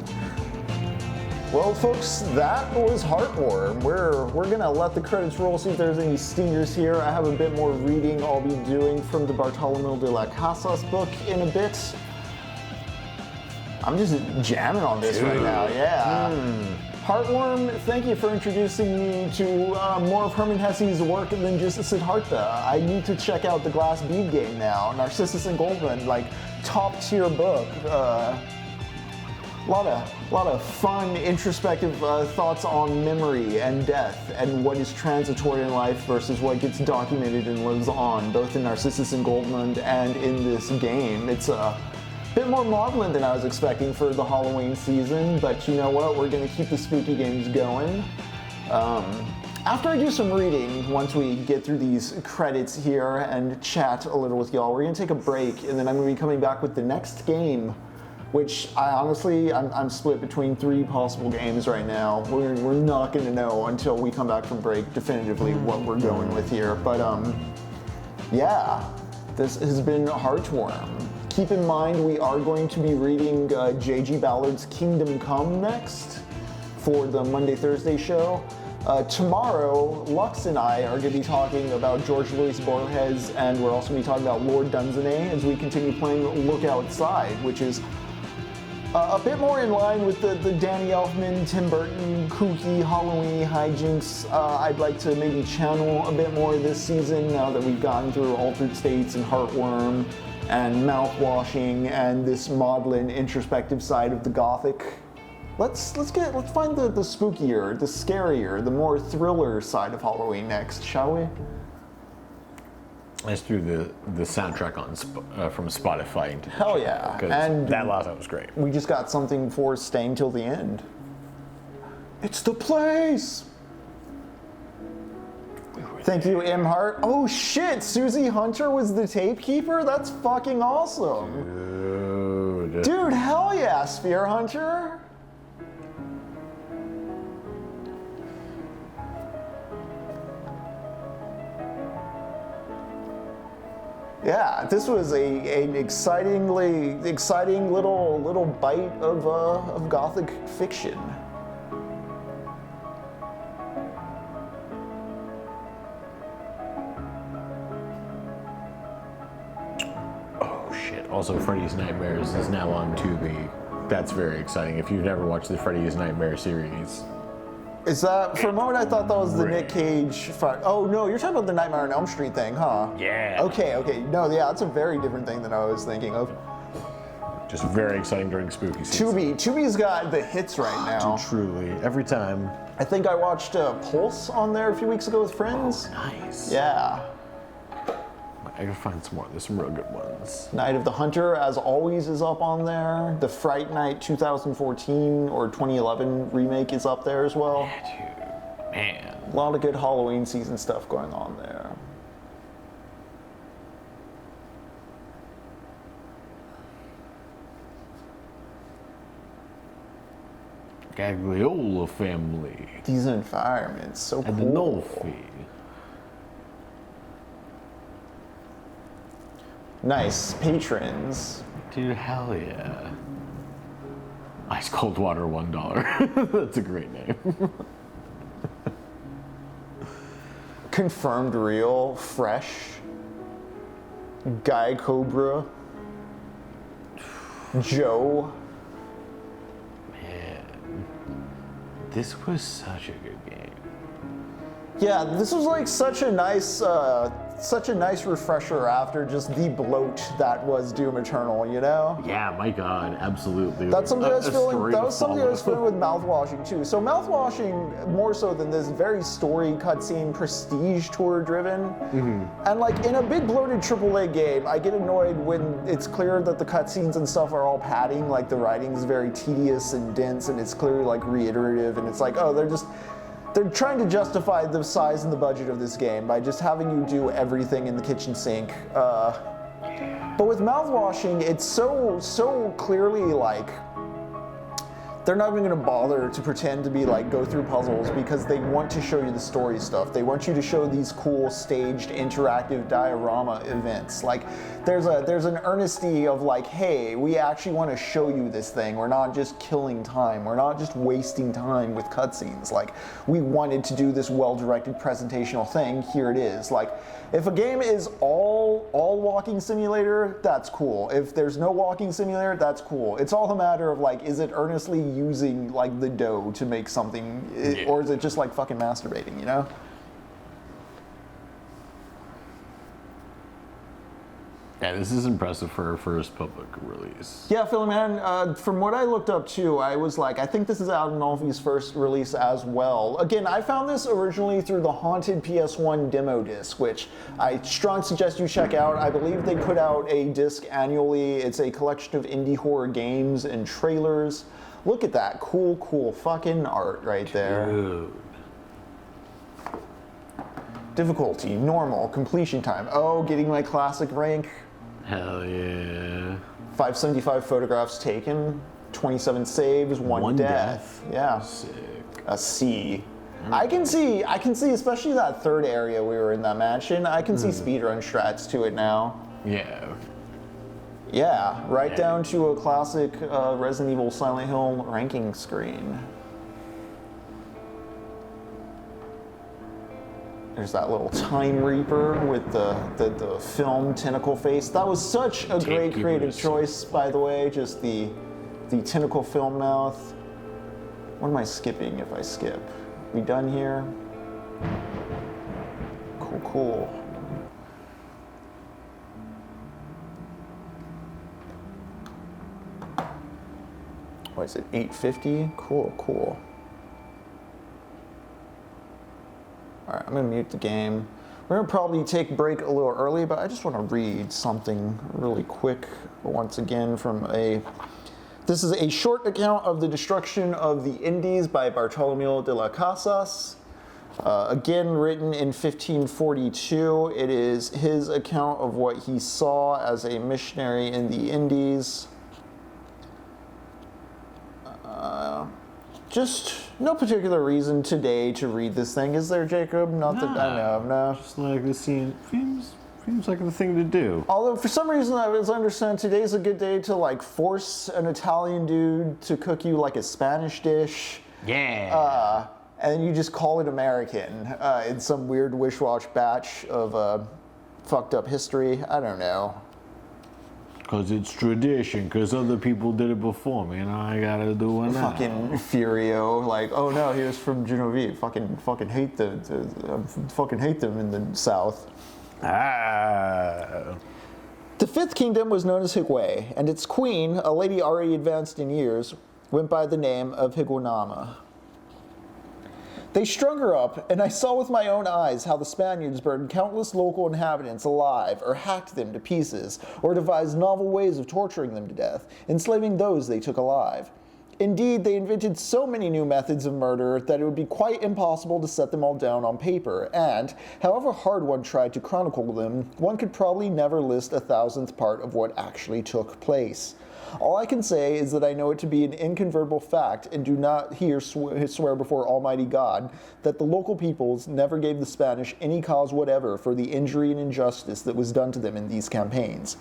Well, folks, that was Heartworm. We're gonna let the credits roll, see if there's any stingers here. I have a bit more reading I'll be doing from the Bartolome de la Casas book in a bit. I'm just jamming on this right now, yeah. Heartworm, thank you for introducing me to more of Hermann Hesse's work than just Siddhartha. I need to check out the Glass Bead game now. Narcissus and Goldmund, like top tier book. lot of fun, introspective thoughts on memory and death and what is transitory in life versus what gets documented and lives on, both in Narcissus and Goldmund and in this game. It's a bit more maudlin than I was expecting for the Halloween season, but you know what? We're going to keep the spooky games going. After I do some reading, once we get through these credits here and chat a little with y'all, we're going to take a break, and then I'm going to be coming back with the next game, which I'm split between 3 possible games right now. We're not going to know until we come back from break definitively what we're going with here. But yeah, this has been Heartworm. Keep in mind we are going to be reading J.G. Ballard's Kingdom Come next for the Monday-Thursday show. Tomorrow, Lux and I are going to be talking about Jorge Luis Borges, and we're also going to be talking about Lord Dunsany as we continue playing Look Outside, which is a bit more in line with the Danny Elfman, Tim Burton, kooky Halloween hijinks. I'd like to maybe channel a bit more this season now that we've gotten through Altered States and Heartworm and Mouthwashing and this maudlin introspective side of the Gothic. Let's find the spookier, the scarier, the more thriller side of Halloween next, shall we? Let's do the soundtrack on from Spotify into the Hell show, yeah. 'cause And that last one was great. we just got something for staying till the end. It's the place! Thank you, M. Hart. Oh shit, Susie Hunter was the tape keeper? That's fucking awesome. Dude, hell yeah, Spear Hunter. Yeah, this was an exciting little bite of Gothic fiction. Oh shit! Also, Freddy's Nightmares is now on Tubi. That's very exciting. If you've never watched the Freddy's Nightmare series. Is that, for a moment I thought that was the Nick Cage oh no, you're talking about the Nightmare on Elm Street thing, huh? Yeah. Okay. No, yeah, that's a very different thing than I was thinking of. Just very exciting during spooky season. Tubi's got the hits right now. Dude, truly, every time. I think I watched Pulse on there a few weeks ago with friends. Oh, nice. Yeah. I gotta find some more. There's some real good ones. Night of the Hunter, as always, is up on there. The Fright Night 2014 or 2011 remake is up there as well. Yeah, dude. Man. A lot of good Halloween season stuff going on there. Gagliola family. These environments, so And the cool. Nolfi. Nice. Patrons. Dude, hell yeah. Ice Cold Water, $1. That's a great name. Confirmed Real, Fresh, Guy Cobra, Joe. Man. This was such a good game. Yeah, this was like such a nice refresher after just the bloat that was Doom Eternal, you know? Yeah, my god, absolutely. That's something I was feeling. That was something I was follow. feeling with Mouthwashing too. So Mouthwashing, more so than this, very story cutscene, prestige tour driven, and like in a big bloated AAA game, I get annoyed when it's clear that the cutscenes and stuff are all padding. Like the writing is very tedious and dense, and it's clearly like reiterative, and it's like, oh, they're trying to justify the size and the budget of this game by just having you do everything in the kitchen sink. But with Mouthwashing, it's so clearly like they're not even going to bother to pretend to be like go through puzzles because they want to show you the story stuff. They want you to show these cool staged interactive diorama events. Like there's an earnesty of like, hey, we actually want to show you this thing. We're not just killing time. We're not just wasting time with cutscenes. Like we wanted to do this well-directed presentational thing. Here it is. Like if a game is all walking simulator, that's cool. If there's no walking simulator, that's cool. It's all a matter of like, is it earnestly using like the dough to make something, or is it just like fucking masturbating, you know? Yeah, this is impressive for a first public release. Yeah, Philly Man, from what I looked up too, I was like, I think this is Adinolfi's first release as well. Again, I found this originally through the Haunted PS1 demo disc, which I strongly suggest you check out. I believe they put out a disc annually. It's a collection of indie horror games and trailers. Look at that cool fucking art right there. Dude. Difficulty, normal, completion time. Oh, getting my classic rank. Hell yeah. 575 photographs taken, 27 saves, one death. Yeah. Sick. A C. I can see, especially that third area we were in that mansion, I can see speedrun strats to it now. Yeah. Yeah, right down to a classic Resident Evil Silent Hill ranking screen. There's that little Time Reaper with the film tentacle face. That was such a great creative choice, by the way, just the tentacle film mouth. What am I skipping if I skip? We done here? Cool. What is it, 850? Cool. All right, I'm gonna mute the game. We're gonna probably take a break a little early, but I just wanna read something really quick once again from this is a short account of the destruction of the Indies by Bartolomé de las Casas. Again, written in 1542. It is his account of what he saw as a missionary in the Indies. Just no particular reason today to read this thing, is there, Jacob? Not that I know of, no. Just like the scene seems like the thing to do. Although for some reason, as I understand, today's a good day to like force an Italian dude to cook you like a Spanish dish. Yeah. And you just call it American in some weird wish-wash batch of fucked up history. I don't know. Because it's tradition, because other people did it before me, and I gotta do it now. Fucking Furio, like, oh no, he was from Genovese. Fucking hate fucking hate them in the South. Ah. The Fifth Kingdom was known as Higwe, and its queen, a lady already advanced in years, went by the name of Higuanama. They strung her up, and I saw with my own eyes how the Spaniards burned countless local inhabitants alive, or hacked them to pieces, or devised novel ways of torturing them to death, enslaving those they took alive. Indeed, they invented so many new methods of murder that it would be quite impossible to set them all down on paper, and, however hard one tried to chronicle them, one could probably never list 1,000th part of what actually took place. All I can say is that I know it to be an incontrovertible fact, and do not here swear before Almighty God, that the local peoples never gave the Spanish any cause whatever for the injury and injustice that was done to them in these campaigns.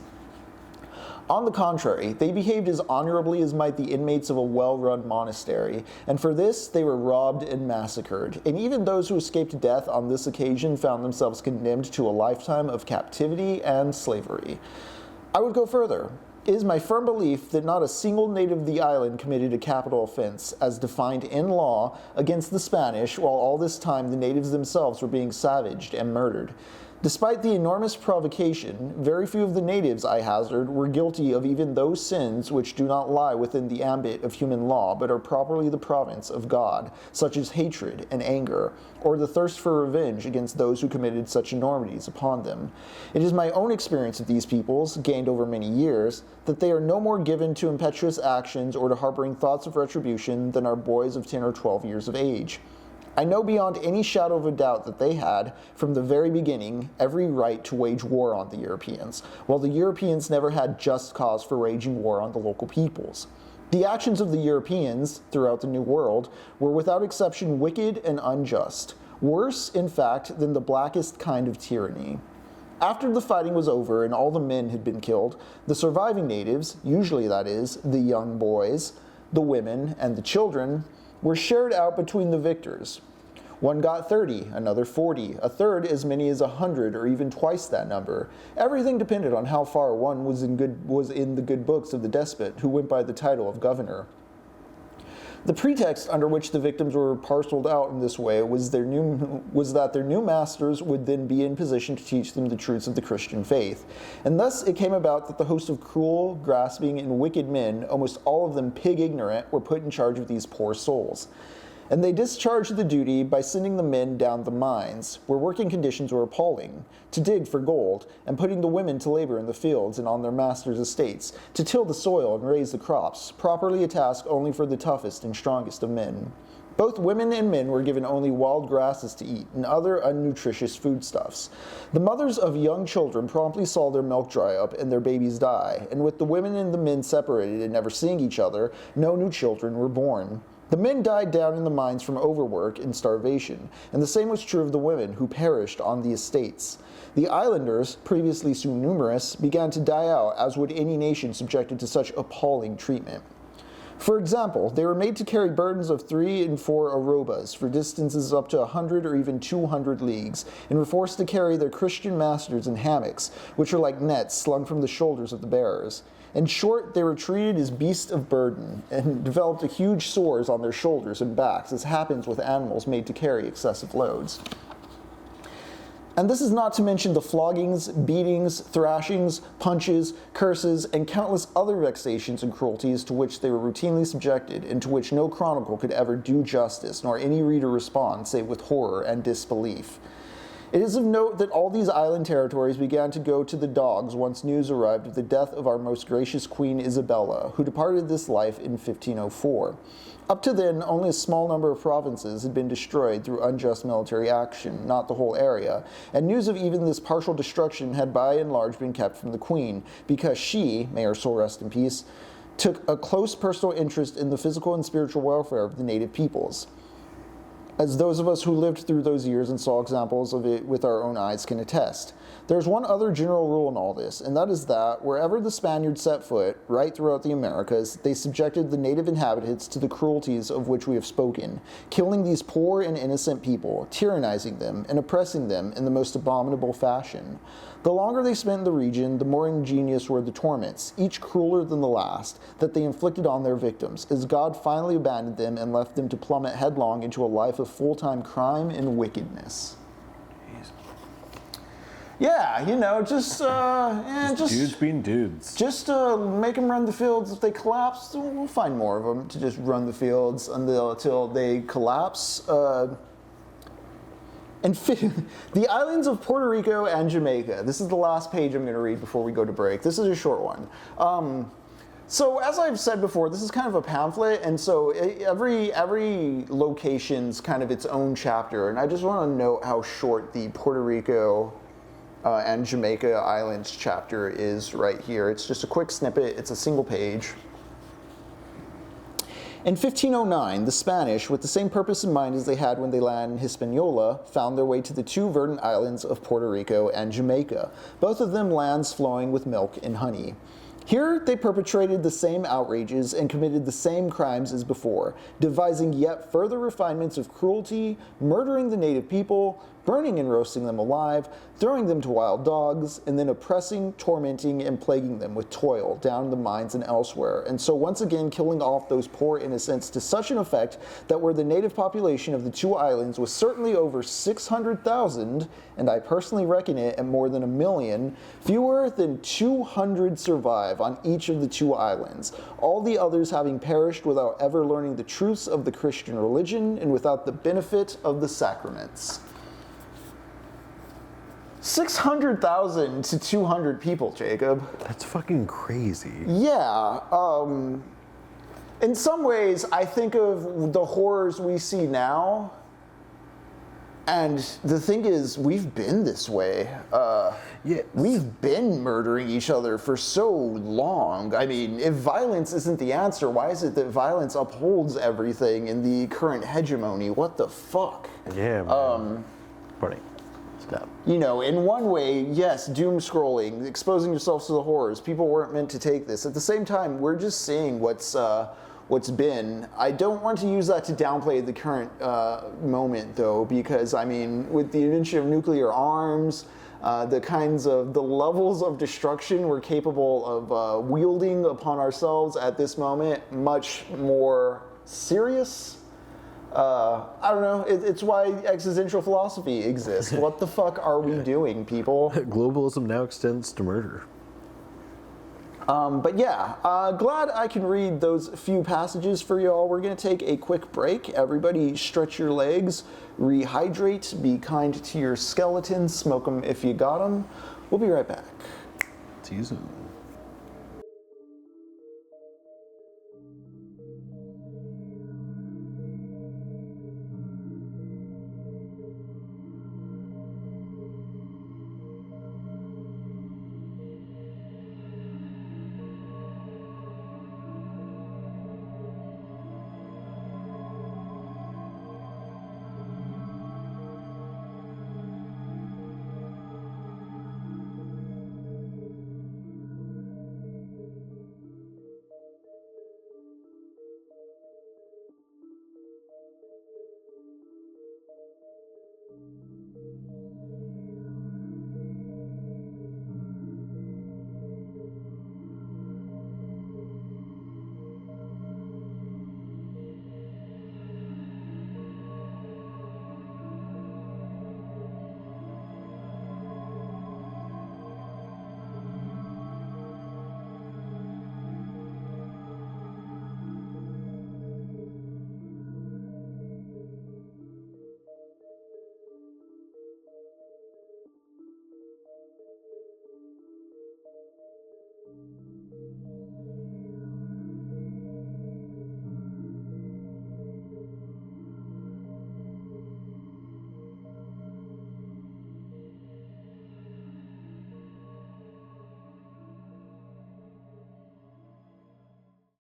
On the contrary, they behaved as honorably as might the inmates of a well-run monastery, and for this they were robbed and massacred, and even those who escaped death on this occasion found themselves condemned to a lifetime of captivity and slavery. I would go further. It is my firm belief that not a single native of the island committed a capital offense, as defined in law, against the Spanish, while all this time the natives themselves were being savaged and murdered. Despite the enormous provocation, very few of the natives, I hazard, were guilty of even those sins which do not lie within the ambit of human law, but are properly the province of God, such as hatred and anger, or the thirst for revenge against those who committed such enormities upon them. It is my own experience of these peoples, gained over many years, that they are no more given to impetuous actions or to harboring thoughts of retribution than are boys of 10 or 12 years of age. I know beyond any shadow of a doubt that they had, from the very beginning, every right to wage war on the Europeans, while the Europeans never had just cause for waging war on the local peoples. The actions of the Europeans, throughout the New World, were without exception wicked and unjust, worse, in fact, than the blackest kind of tyranny. After the fighting was over and all the men had been killed, the surviving natives, usually that is, the young boys, the women, and the children, were shared out between the victors. One got 30, another 40, a third as many as 100 or even twice that number. Everything depended on how far one was in the good books of the despot who went by the title of governor. The pretext under which the victims were parceled out in this way was that their new masters would then be in position to teach them the truths of the Christian faith. And thus it came about that the host of cruel, grasping, and wicked men, almost all of them pig-ignorant, were put in charge of these poor souls. And they discharged the duty by sending the men down the mines, where working conditions were appalling, to dig for gold, and putting the women to labor in the fields and on their masters' estates, to till the soil and raise the crops, properly a task only for the toughest and strongest of men. Both women and men were given only wild grasses to eat and other unnutritious foodstuffs. The mothers of young children promptly saw their milk dry up and their babies die, and with the women and the men separated and never seeing each other, no new children were born. The men died down in the mines from overwork and starvation, and the same was true of the women, who perished on the estates. The islanders, previously so numerous, began to die out, as would any nation subjected to such appalling treatment. For example, they were made to carry burdens of 3 and 4 arrobas for distances up to 100 or even 200 leagues, and were forced to carry their Christian masters in hammocks, which are like nets slung from the shoulders of the bearers. In short, they were treated as beasts of burden, and developed huge sores on their shoulders and backs, as happens with animals made to carry excessive loads. And this is not to mention the floggings, beatings, thrashings, punches, curses, and countless other vexations and cruelties to which they were routinely subjected, and to which no chronicle could ever do justice, nor any reader respond save with horror and disbelief. It is of note that all these island territories began to go to the dogs once news arrived of the death of our most gracious Queen Isabella, who departed this life in 1504. Up to then, only a small number of provinces had been destroyed through unjust military action, not the whole area, and news of even this partial destruction had by and large been kept from the Queen, because she, may her soul rest in peace, took a close personal interest in the physical and spiritual welfare of the native peoples, as those of us who lived through those years and saw examples of it with our own eyes can attest. There's one other general rule in all this, and that is that wherever the Spaniards set foot, right throughout the Americas, they subjected the native inhabitants to the cruelties of which we have spoken, killing these poor and innocent people, tyrannizing them, and oppressing them in the most abominable fashion. The longer they spent in the region, the more ingenious were the torments, each crueler than the last, that they inflicted on their victims, as God finally abandoned them and left them to plummet headlong into a life of full-time crime and wickedness. Yeah, you know, just dudes being dudes. Just make them run the fields. If they collapse, we'll find more of them to just run the fields until they collapse. And the islands of Puerto Rico and Jamaica. This is the last page I'm going to read before we go to break. This is a short one. So as I've said before, this is kind of a pamphlet, and so every location's kind of its own chapter. And I just want to note how short the Puerto Rico and Jamaica Islands chapter is right here. It's just a quick snippet. It's a single page. In 1509, the Spanish, with the same purpose in mind as they had when they landed in Hispaniola, found their way to the two verdant islands of Puerto Rico and Jamaica, both of them lands flowing with milk and honey. Here they perpetrated the same outrages and committed the same crimes as before, devising yet further refinements of cruelty, murdering the native people, burning and roasting them alive, throwing them to wild dogs, and then oppressing, tormenting, and plaguing them with toil down the mines and elsewhere, and so once again killing off those poor innocents to such an effect that where the native population of the two islands was certainly over 600,000, and I personally reckon it at more than 1 million, fewer than 200 survive on each of the two islands, all the others having perished without ever learning the truths of the Christian religion and without the benefit of the sacraments. 600,000 to 200 people, Jacob. That's fucking crazy. Yeah. In some ways, I think of the horrors we see now, and the thing is, we've been this way. We've been murdering each other for so long. I mean, if violence isn't the answer, why is it that violence upholds everything in the current hegemony? What the fuck? Yeah, man. Funny. Stop. You know, in one way, yes, doom scrolling, exposing yourselves to the horrors. People weren't meant to take this. At the same time, we're just seeing what's been. I don't want to use that to downplay the current moment, though, because, I mean, with the invention of nuclear arms, the levels of destruction we're capable of wielding upon ourselves at this moment, much more serious. I don't know. It's why existential philosophy exists. What the fuck are we doing, people? Globalism now extends to murder. But yeah, glad I can read those few passages for y'all. We're going to take a quick break. Everybody stretch your legs, rehydrate, be kind to your skeletons, smoke them if you got them. We'll be right back. See you soon.